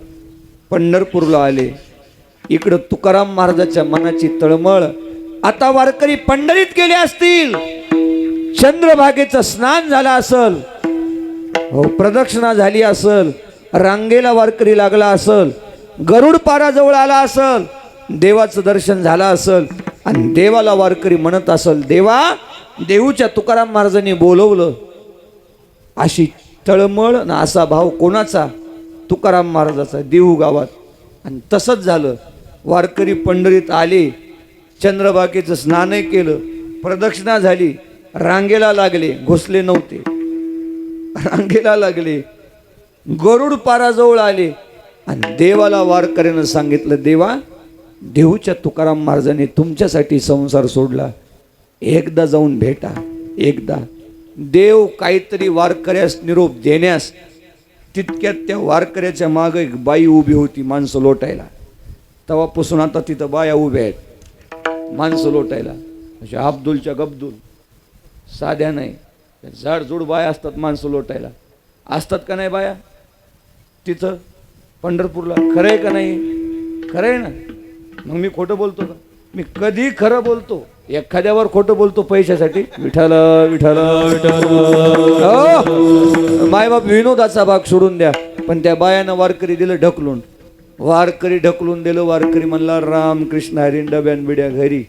C: पंढरपूरला आले. इकडं तुकाराम महाराजाच्या मनाची तळमळ. आता वारकरी पंढरीत गेले असतील, चंद्रभागेचं स्नान झालं असल, हो प्रदक्षिणा झाली असल, रांगेला वारकरी लागला असल, गरुड पाराजवळ आला असल, देवाचं दर्शन झालं असल आणि देवाला वारकरी म्हणत असल देवा देऊच्या तुकाराम महाराजांनी बोलवलं. अशी तळमळ ना असा भाव कोणाचा? तुकाराम महाराजाचा देऊ गावात. आणि तसंच झालं. वारकरी पंढरीत आले, चंद्रभागेचं स्नानही केलं, प्रदक्षिणा झाली, रांगेला लागले, घुसले नव्हते, रांगेला लागले, गरुड पाराजवळ आले आणि देवाला वारकऱ्यानं सांगितलं देवा देऊच्या तुकाराम महाराजांनी तुमच्यासाठी संसार सोडला, एकदा जाऊन भेटा. एकदा देव काहीतरी वारकऱ्यास निरोप देण्यास, तितक्यात त्या वारकऱ्याच्या मागे एक बाई उभी होती माणसं लोटायला. तेव्हापासून आता तिथं बाया उभ्या आहेत माणसं लोटायला. अशा अब्दुलच्या गब्दुल साध्या नाही, झाडझुड बाया असतात माणसं लोटायला. असतात का नाही बाया तिथं पंढरपूरला? खरं आहे का नाही? खरं आहे ना. मग मी खोटं बोलतो का? मी कधी खरं बोलतो. एखाद्यावर खोटं बोलतो पैशासाठी. विठाला विठाला विठाला. मायबाप विनोदाचा भाग सोडून द्या, पण त्या बायानं वारकरी दिलं ढकलून. वारकरी ढकलून दिलं. वारकरी म्हणला राम कृष्ण हरी डब्यान बिड्या घरी.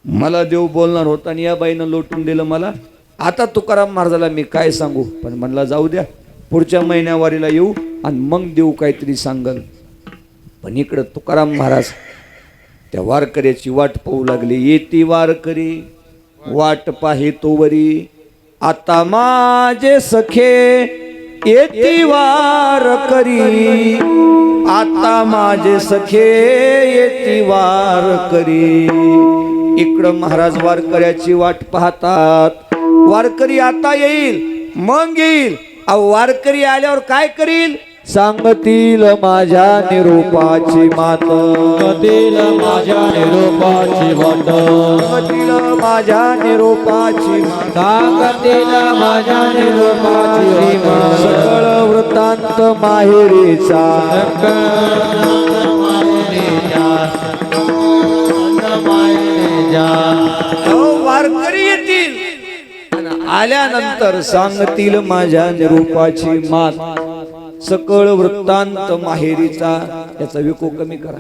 C: मला देव बोलणार होता आणि या बाईनं लोटून दिलं मला. आता तुकाराम महाराजाला मी काय सांगू? पण म्हणला जाऊ द्या, पुढच्या महिन्यावारीला येऊ आणि मग देऊ काहीतरी सांगल. पण इकडं तुकाराम महाराज त्या वारकऱ्याची वाट पाहू लागले. येती वारकरी वाट पाहे तोवरी, आता माझे सखे येती वारकरी, आता माझे सखे येती वारकरी. इकडं महाराज वारकऱ्याची वाट पाहतात. वारकरी आता येईल मग येईल. वारकरी आल्यावर काय करील? सांगतील माझ्या निरूपाची मात,
B: सांगतील माझ्या निरूपाची वाट,
C: सांगतील माझ्या निरूपाची मात,
B: सांगतील माझ्या निरूपाची वाट,
C: सकळ वृत्तांत माहेरीचा, वारकरी येतील आणि आल्यानंतर सांगतील माझ्या निरूपाची मात, सकळ वृत्तांत माहेरीचा. याचा विको कमी करा.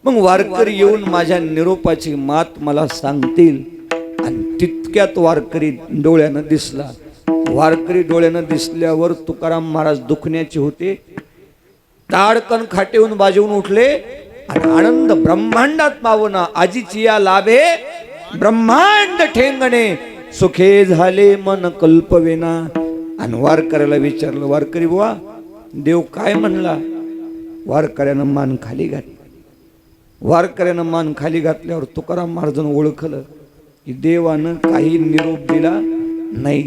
C: मग वारकरी येऊन माझ्या निरोपाची मात मला सांगतील. आणि तितक्यात वारकरी डोळ्यानं दिसला. वारकरी डोळ्यानं दिसल्यावर तुकाराम महाराज दुखण्याचे होते. ताडकन खाटेहून बाजून उठले आणि आनंद ब्रह्मांडात पावना. आजीची या लाभे ब्रह्मांड ठेंगणे, सुखे झाले मन कल्पवेना. आणि वारकऱ्याला विचारलं, वारकरी बुवा देव काय म्हणला? वारकऱ्यानं मान खाली घातली. वारकऱ्यानं मान खाली घातल्यावर तुकाराम महाराजांनी ओळखलं की देवानं काही निरोप दिला नाही.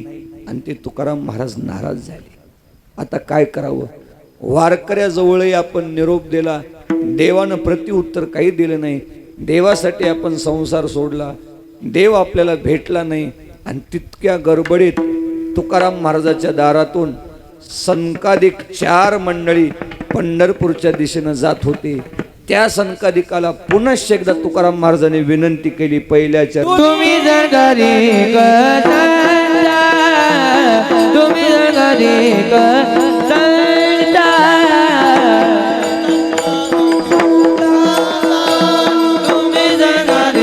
C: आणि ते तुकाराम महाराज नाराज झाले. आता काय करावं? वारकऱ्याजवळही आपण निरोप दिला, देवानं प्रत्युत्तर काही दिलं नाही. देवासाठी आपण संसार सोडला, देव आपल्याला भेटला नाही. आणि तितक्या गडबडीत तुकाराम महाराजाच्या दारातून संकादिक 4 मंडळी पंढरपूरच्या दिशेनं जात होते. त्या संकादिकाला पुनश्च एकदा तुकाराम महाराजांनी विनंती केली. पहिल्याच्या
B: तुम्ही जर घरी तुम्ही जर घरी तुम्ही जर घरी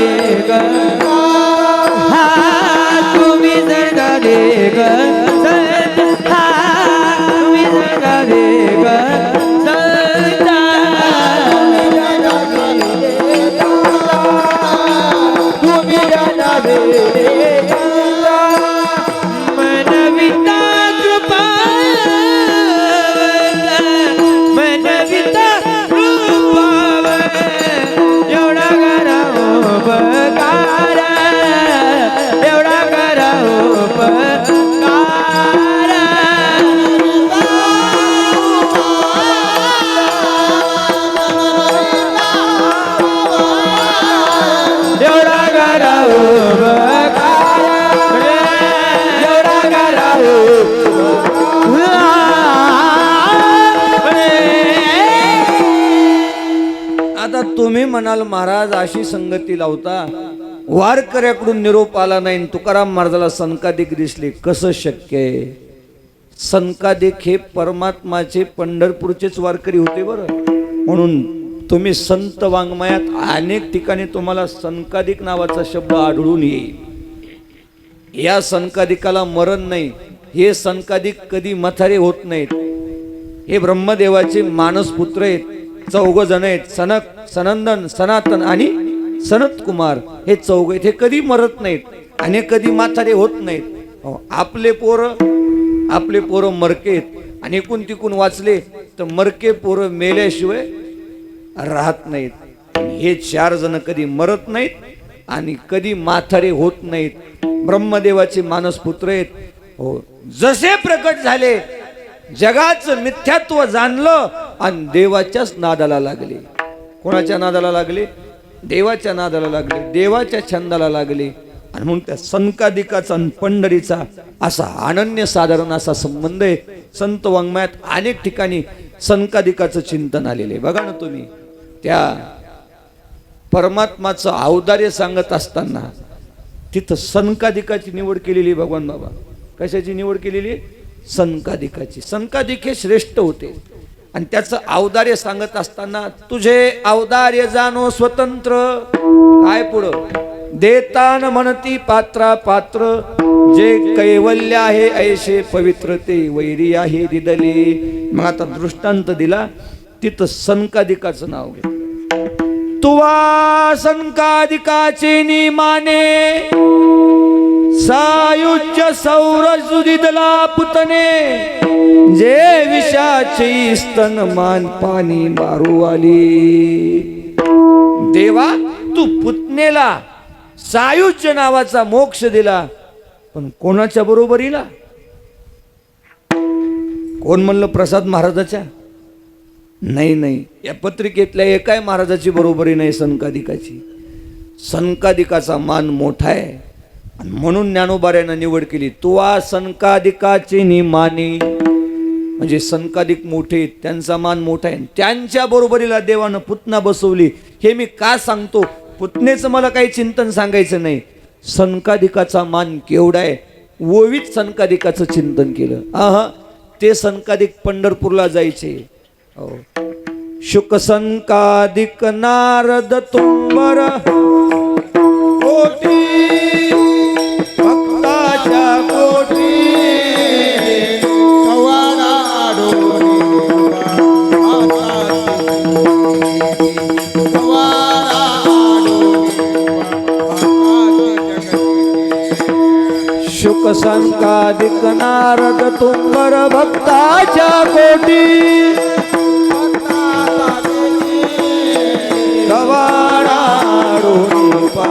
B: तुम्ही जर घरी
C: तुम्ही म्हणाल महाराज अशी संगती लावता, वारकऱ्याकडून निरोप आला नाही, तुकाराम महाराजाला संकादिक दिसले, कसं शक्य आहे? संकादिक हे परमात्माचे पंढरपूरचेच वारकरी होते बरं. म्हणून तुम्ही संत वाङ्मयात अनेक ठिकाणी तुम्हाला संकादिक नावाचा शब्द आढळून येईल. या संकादिकाला मरण नाही. हे संकादिक कधी म्हातारे होत नाहीत. हे ब्रह्मदेवाचे मानसपुत्र आहेत. 4 जण आहेत, सनक, सनंदन, सनातन आणि सनत कुमार. हे 4 आहेत. हे कधी मरत नाहीत आणि कधी म्हातारे होत नाहीत. आपले पोरं मरकेत आणि एकूण तिकून वाचले तर मरके पोरं मेल्याशिवाय राहत नाहीत. हे 4 जण कधी मरत नाहीत आणि कधी म्हातारे होत नाहीत. ब्रह्मदेवाचे मानसपुत्र आहेत. हो, जसे प्रकट झाले जगाचं मिथ्यात्व जाणलं आणि देवाच्याच नादाला लागले. कोणाच्या नादाला लागले? देवाच्या नादाला लागले, देवाच्या छंदाला लागले. आणि म्हणून त्या संकादिकाचा आणि पंढरीचा असा अनन्य साधारण असा संबंध आहे. संत वाङ्मयात अनेक ठिकाणी संकादिकाचं चिंतन आलेलं आहे. बघा ना तुम्ही, त्या परमात्माचं औदार्य सांगत असताना तिथं संकादिकाची निवड केलेली. भगवान बाबा कशाची निवड केलेली? संकादिकाची. संकादिक हे श्रेष्ठ होते आणि त्याचं औदार्य सांगत असताना तुझे औदार्य जाणो स्वतंत्र. काय पुढं? देतान म्हणती पात्रा पात्र, जे कैवल्य आहे ऐशे पवित्र, ते वैरी आहे दिदले. मग आता दृष्टांत दिला. तिथं संकादिकाचं नाव घे. तुवा संकादिकाचे निमाने, सायुज्य सौरजुदिदला पुतने, जे विषाची स्तन मान पाणी मारू आली. देवा तू पुतनेला सायुज्य नावाचा मोक्ष दिला, पण कोणाच्या बरोबरीला? कोण म्हणलं प्रसाद महाराजाच्या? नाही नाही, या पत्रिकेतल्या एकाही महाराजाची बरोबरी नाही सनकादिकाची. सनकादिकाचा मान मोठा आहे आणि म्हणून ज्ञानोबाऱ्यानं निवड केली. तुवा सनकादिकाची निमानी, म्हणजे सनकादिक मोठे, त्यांचा मान मोठा आहे. त्यांच्या बरोबरीला देवानं पुतना बसवली. हे मी का सांगतो? पुतनेचं मला काही चिंतन सांगायचं नाही. सनकादिकाचा मान केवढा आहे. ओवीत सनकादिकाचं चिंतन केलं. ते सनकादिक पंढरपूरला जायचे. हो, शुक सनकादिक नारद तुंबर कोटी भक्ताच्या कोटी शुक संकादिक नारद तुंबर भक्ताच्या कोटी कवाडाडोनी पा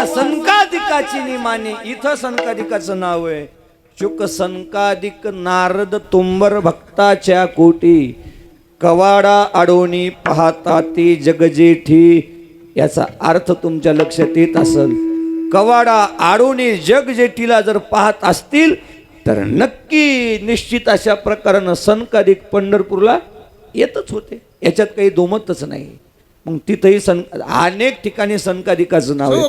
C: सनकादिकाची निमाने. इथं सनकादिकाचं नाव आहे. शुक सनकादिक नारद तुंबर भक्ताच्या कोटी कवाडा आडोनी पाहता ती जगजेठी. याचा अर्थ तुमच्या लक्षात येत असेल. कवाडा आडोनी जगजेठीला जर पाहत असतील तर नक्की निश्चित अशा प्रकारानं सनकादिक पंढरपूरला येतच होते. याच्यात काही दोमतच नाही. मग तिथेही अनेक ठिकाणी सनकादिकाचं नाव आहे.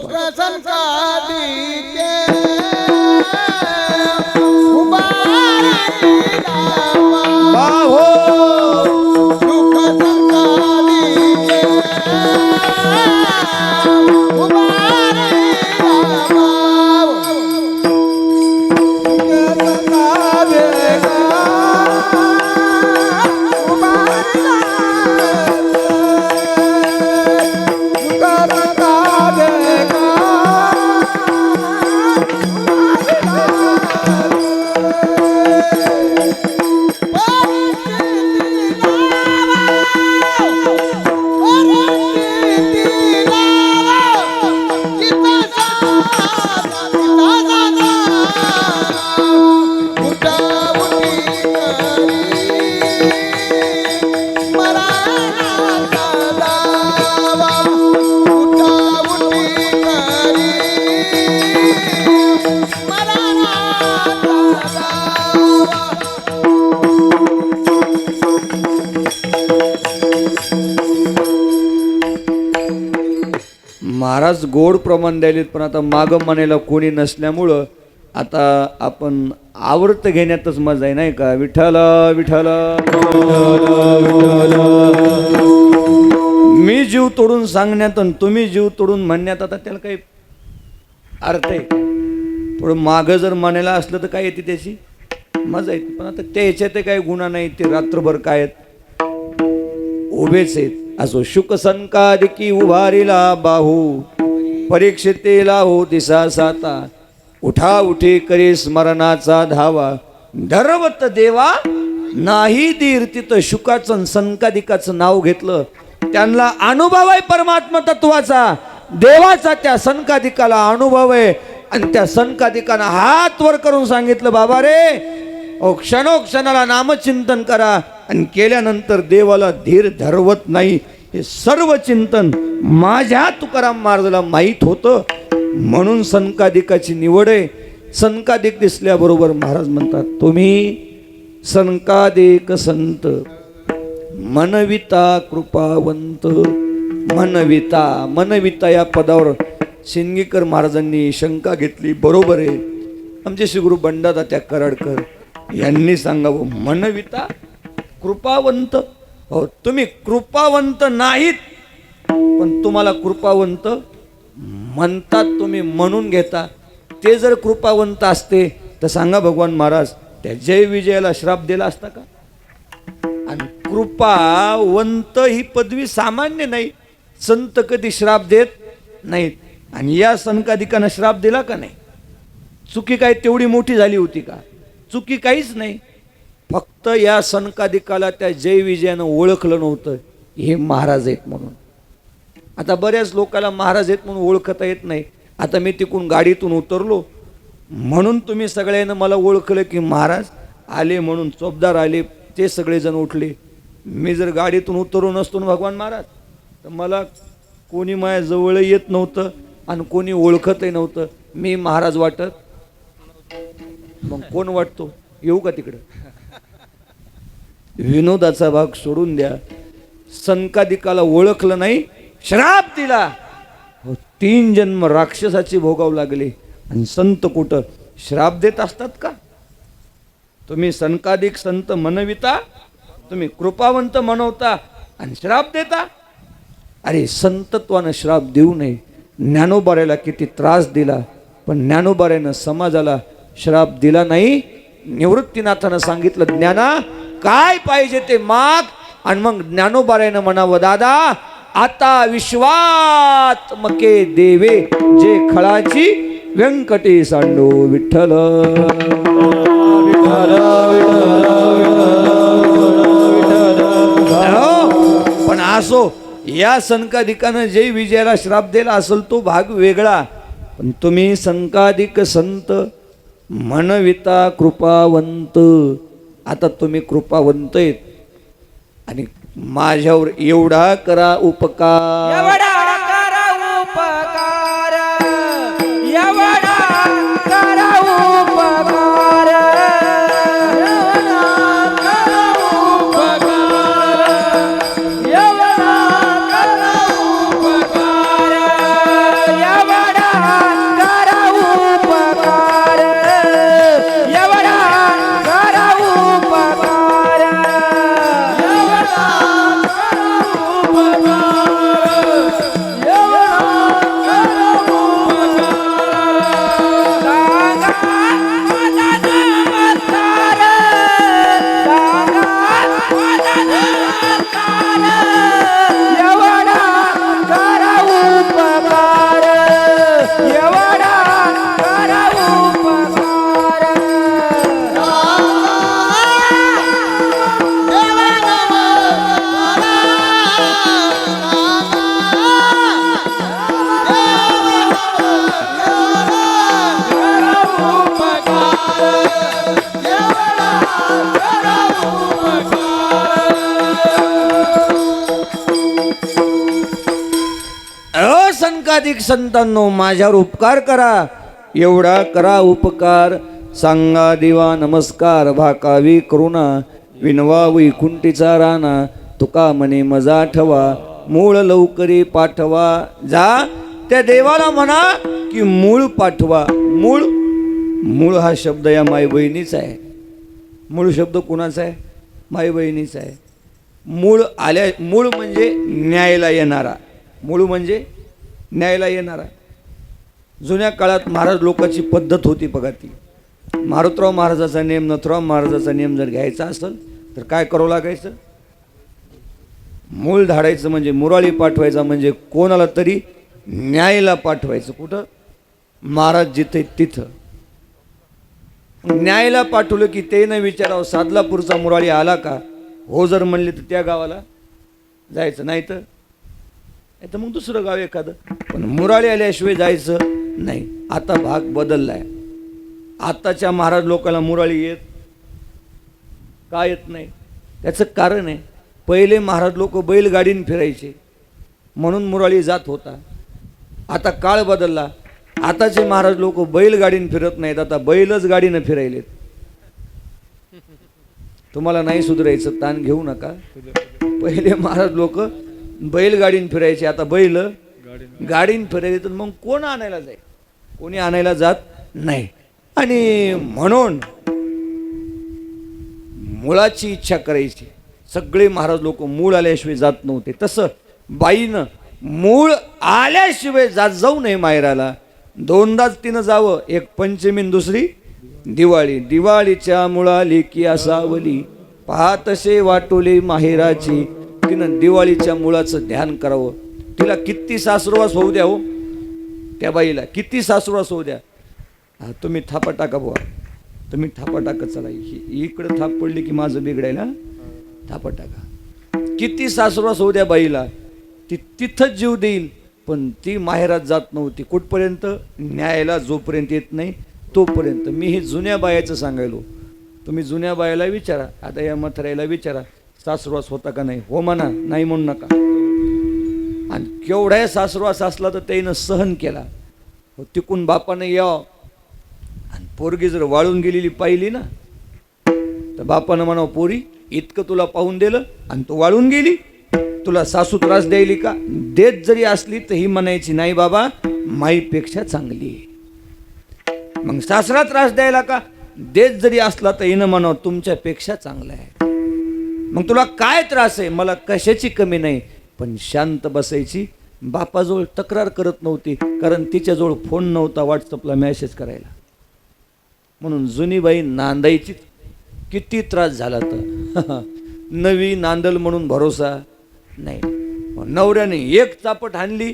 C: महाराज गोड प्रमाण द्यायलेत, पण आता मागं म्हणायला कोणी नसल्यामुळं आता आपण आवर्त घेण्यातच मजा आहे, नाही का? विठ्ठला विठ्ठला मी जीव तोडून सांगण्यात आणि तुम्ही जीव तोडून म्हणण्यात आता त्याला काही अर्थ आहे? थोडं मागं जर म्हणायला असलं तर काय येते त्याची मजा येते. पण आता त्या ह्याच्यात काही गुन्हा नाही. ते रात्रभर काय आहेत, उभेच आहेत. असो शुक संकादिकी उभारीला बाहू परीक्षितेला हो दिसा साता उठा उठे करे स्मरणाचा धावा धरवत देवा नाही धीर. तिथं शुकाचं संकादिकाचं नाव घेतलं. त्यांना अनुभव आहे परमात्मा तत्वाचा, देवाचा. त्या संकादिकाला अनुभव आहे आणि त्या संकादिकानं हात वर करून सांगितलं, बाबा रे क्षणोक्षणाला नामचिंतन करा. आणि केल्यानंतर देवाला धीर धरवत नाही. हे सर्व चिंतन माझ्या तुकाराम महाराजाला माहीत होतं, म्हणून संकादिकाची निवड आहे. संकादिक दिसल्याबरोबर महाराज म्हणतात, तुम्ही संकादिक संत मनविता कृपावंत. मनविता मनविता या पदावर सिंदगीकर महाराजांनी शंका घेतली. बरोबर आहे, आमचे श्रीगुरु बंडादात्या कराडकर यांनी सांगावं, मनविता कृपावंत. हो, तुम्ही कृपावंत नाहीत पण तुम्हाला कृपावंत म्हणतात, तुम्ही म्हणून घेता. ते जर कृपावंत असते तर सांगा भगवान महाराज त्या जय विजयाला श्राप दिला असता का? आणि कृपावंत ही पदवी सामान्य नाही. संत कधी श्राप देत नाहीत. आणि या सनकादिकांना श्राप दिला का नाही? चुकी काय तेवढी मोठी झाली होती का? चुकी काहीच नाही. फक्त या सनकादिकाला त्या जय विजयानं ओळखलं नव्हतं हे महाराज आहेत म्हणून. आता बऱ्याच लोकांना महाराज आहेत म्हणून ओळखता येत नाही. आता मी तिकडून गाडीतून उतरलो म्हणून तुम्ही सगळ्यांना मला ओळखलं की महाराज आले म्हणून, चोपदार आले, ते सगळेजण उठले. मी जर गाडीतून उतरून नसतो ना भगवान महाराज तर मला कोणी माझ्या जवळ येत नव्हतं आणि कोणी ओळखतही नव्हतं. मी महाराज वाटत मग कोण वाटतो? येऊ का तिकडं? विनोदाचा भाग सोडून द्या. सनकादिकाला ओळखलं नाही, श्राप दिला. 3 जन्म राक्षसाचे भोगावं लागले. आणि संत कुठं श्राप देत असतात का? तुम्ही सनकादिक संत म्हणविता, तुम्ही कृपावंत म्हणवता आणि श्राप देता. अरे संतत्वानं श्राप देऊ नये. ज्ञानोबाऱ्याला किती त्रास दिला पण ज्ञानोबाऱ्यानं समाजाला श्राप दिला नाही. निवृत्तीनाथानं सांगितलं ज्ञाना काय पाहिजे ते माग. आणि मग ज्ञानोबाऱ्यानं म्हणावं दादा आता विश्वात मके देवे जे खळाची व्यंकटी सांडो विठ्ठल. पण असो या सनकादिकानं जय विजयाला श्राप दिला असेल तो भाग वेगळा. पण तुम्ही सनकादिक संत म्हणविता कृपावंत. आता तुम्ही कृपावंत आहेत आणि माझ्यावर एवढा करा उपकार,
B: एवढा करा उपकार, एवढा करा उपकार, एवढा करा उपकार, एवढा करा उपकार, एवढा करा उपकार,
C: असंकाधिक संतांनो माझ्यावर उपकार करा, एवढा करा उपकार. सांगा देवा नमस्कार, भाकावी करुणा, विनवा वैकुंठीचा राणा, तुका म्हणे मजा ठवा, मूळ लवकरी पाठवा. जा त्या देवाला म्हणा की मूळ पाठवा. मूळ मूळ हा शब्द या माई बहिणीचा आहे. मूळ शब्द कुणाचा आहे? माई बहिणीचा आहे. मूळ मूळ म्हणजे न्यायला येणारा. मूळ म्हणजे न्यायला येणारा. जुन्या काळात महाराज लोकांची पद्धत होती बघा ती. मारुतराव महाराजाचा नियम, नथुराव महाराजाचा नियम जर घ्यायचा असेल तर काय करावं लागायचं? मूळ धाडायचं म्हणजे मुराळी पाठवायचा म्हणजे कोणाला तरी न्यायला पाठवायचं. कुठं? महाराज जिथे तिथं. न्यायला पाठवलं की ते न विचारावं सादलापूरचा मुराळी आला का? हो जर म्हणले तर त्या गावाला जायचं, नाही तर मग दुसरं गाव एखादं. पण मुराळी आल्याशिवाय जायचं नाही. आता भाग बदललाय. आताच्या महाराज लोकांना मुराळी येत का येत नाही? त्याचं कारण आहे, पहिले महाराज लोक बैलगाडीने फिरायचे म्हणून मुराळी जात होता. आता काळ बदलला. आताचे महाराज लोक बैलगाडीने फिरत नाहीत, आता बैलच गाडीनं फिरायलेत. तुम्हाला नाही सुधारायचं, ताण घेऊ नका. पहिले महाराज लोक बैलगाडीने फिरायचे, आता बैल गाडीने फिरायले. तर मग कोण आणायला जाईल? कोणी आणायला जात नाही. आणि म्हणून मुळाची इच्छा करायची. सगळे महाराज लोक मूळ आल्याशिवाय जात नव्हते. तसं बाईनं मूळ आल्याशिवाय जाऊ नये माहेराला. दोनदाच तिनं जावं, एक पंचमी आणि दुसरी दिवाळी. दिवाळीच्या मुळा लेकी असावली, पाहतसे वाटोले माहेराची. तिनं दिवाळीच्या मुळाचं ध्यान करावं. तिला किती सासुरवास होऊ द्या हो, त्या बाईला किती सासुरवास होऊ द्या. हा तुम्ही थापा टाका बुवा, तुम्ही थापा टाका. चला इकडं थाप पडली की माझं बिघडायला, थापा टाका. किती सासुरवास होऊ द्या बाईला, ती तिथंच जीव देईल. पण ती माहेरात जात नव्हती. कुठपर्यंत? न्यायला जोपर्यंत येत नाही तोपर्यंत. मी हे जुन्या बायाचं सांगायलो. तुम्ही जुन्या बायाला विचारा, आता या म्हाताऱ्याला विचारा सासुरवास होता का नाही. हो म्हणा, नाही म्हणू नका. आणि केवढा सासुरवास असला तर त्यानं सहन केला. तिकून बापानं यावं आणि पोरगी जर वाळून गेलेली पाहिली ना, तर बापानं म्हणावं, पोरी इतकं तुला पाहून दिलं आणि तू वाळून गेली, तुला सासू त्रास द्यायली का? देत जरी असली तर ही म्हणायची, नाही बाबा माईपेक्षा चांगली आहे. मग सासरा त्रास द्यायला का? देत जरी असला तर हिनं म्हणावं, तुमच्यापेक्षा चांगला आहे. मग तुला काय त्रास आहे? मला कशाची कमी नाही. पण शांत बसायची. बापाजवळ तक्रार करत नव्हती, कारण तिच्याजवळ फोन नव्हता व्हॉट्सअपला मेसेज करायला. म्हणून जुनी बाई नांदायची. किती त्रास झाला तर नवी नांदल म्हणून भरोसा नाही. नवऱ्याने एक चापट हाणली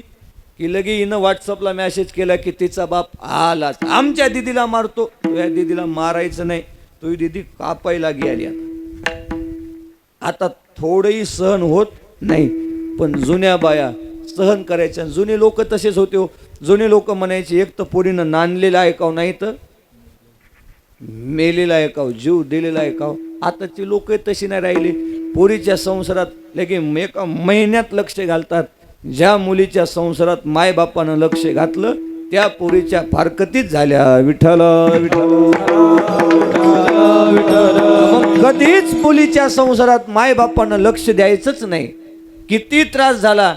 C: की लगे हिनं व्हॉट्सअपला मेसेज केला की तिचा बाप आलाच. आमच्या दिदीला मारतो. तुझ्या दिदीला मारायचं नाही, तुझी दिदी कापायला गेली. आता थोडंही सहन होत नाही. पण जुन्या बाया सहन करायच्या. जुने लोक तसेच होते हो. जुने लोक म्हणायचे, एक तर पोरीनं नांदलेला ऐकाव, नाही तर मेलेला ऐकाव, जीव दिलेला ऐकाव. आताची लोक तशी नाही राहिली. पोरीच्या संसारात लगे एका महिन्यात लक्ष घालतात. ज्या मुलीच्या संसारात मायबापानं लक्ष घातलं त्या पोरीच्या फारकतीच झाल्या. विठ्ठल विठ्ठल विठ्ठल. मग कधीच मुलीच्या संसारात मायबापानं लक्ष द्यायचंच नाही. किती त्रास झाला,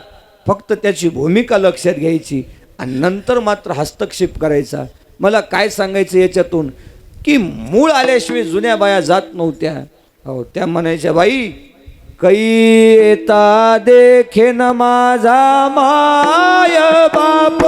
C: फक्त त्याची भूमिका लक्षात घ्यायची आणि नंतर मात्र हस्तक्षेप करायचा. मला काय सांगायचं याच्यातून, की मूळ आल्याशिवाय जुन्या बाया जात नव्हत्या. हो, त्या म्हणायच्या, बाई कै येता देखेन माझा माय बाप,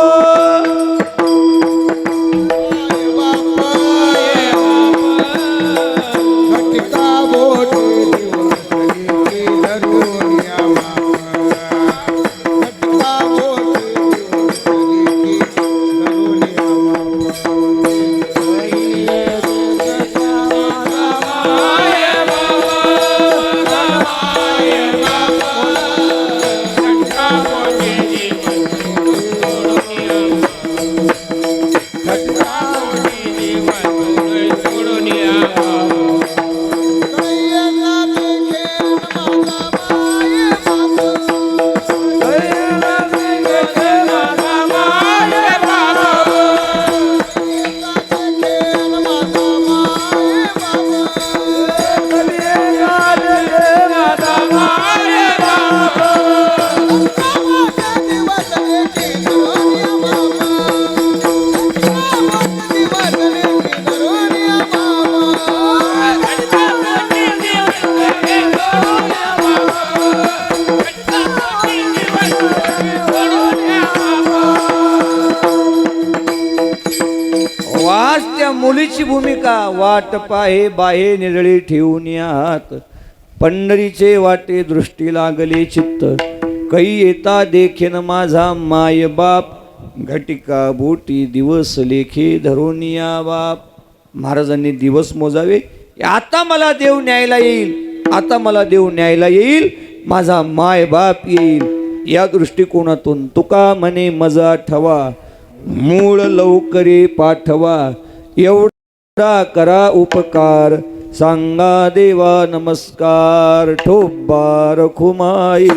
C: मुलीची भूमिका. वाट पाहे बाहे निरळी ठेवून हात, पंढरीचे वाटे दृष्टी लागले चित्त, कै येता देखेन माझा माय बाप, घटिका बोटी दिवस लेखे धरून या बाप. महाराजांनी दिवस मोजावे. आता मला देव न्यायला येईल, आता मला देव न्यायला येईल, माझा माय बाप येईल. या दृष्टिकोनातून तुका म्हणे मजा ठवा, मूळ लवकरे पाठवा, एवढा करा उपकार, सांगा देवा नमस्कार. ठोबार खुमाई,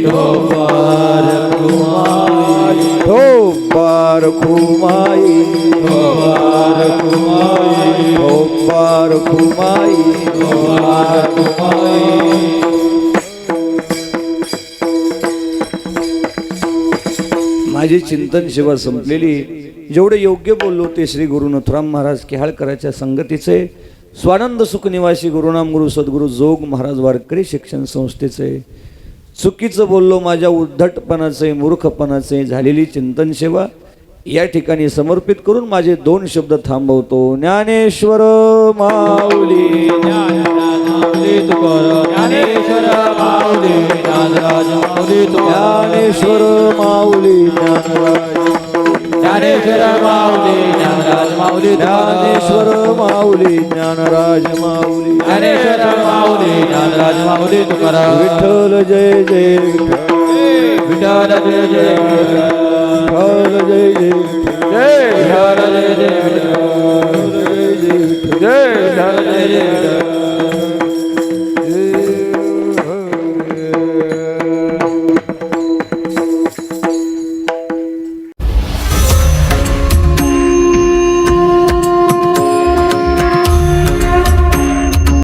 C: ठोबार खुमाई, ठोबार खुमाई, ठोबार खुमाई, ठोबार खुमाई, ठोबार खुमाई. माझी चिंतन सेवा संपलेली. जेवढे योग्य बोललो ते श्री गुरु नथुराम महाराज केहाळकरांच्या संगतीचे, स्वानंद सुख निवासी गुरुनाम गुरु सद्गुरु जोग महाराज वारकरी शिक्षण संस्थेचे, चुकीचं बोललो माझ्या उद्धटपणाचे मूर्खपणाचे झालेली चिंतन सेवा या ठिकाणी समर्पित करून माझे 2 शब्द थांबवतो. ज्ञानेश्वर माऊली
B: माऊली तुकाराम ज्ञानेश्वर माऊली ज्ञानराज माऊली
C: ज्ञानेश्वर माऊली ज्ञानराज
B: ज्ञानेश्वर माऊली ज्ञानराज माऊली
C: ज्ञानेश्वर माऊली ज्ञानराज माऊली
B: ज्ञानेश्वर माऊली ज्ञानराज माऊली तुकाराम
C: विठ्ठल जय जय
B: विठ्ठल जय जय
C: विठ्ठल जय जय
B: विठ्ठल जय जय
C: जय जय
B: विठ्ठल जय जय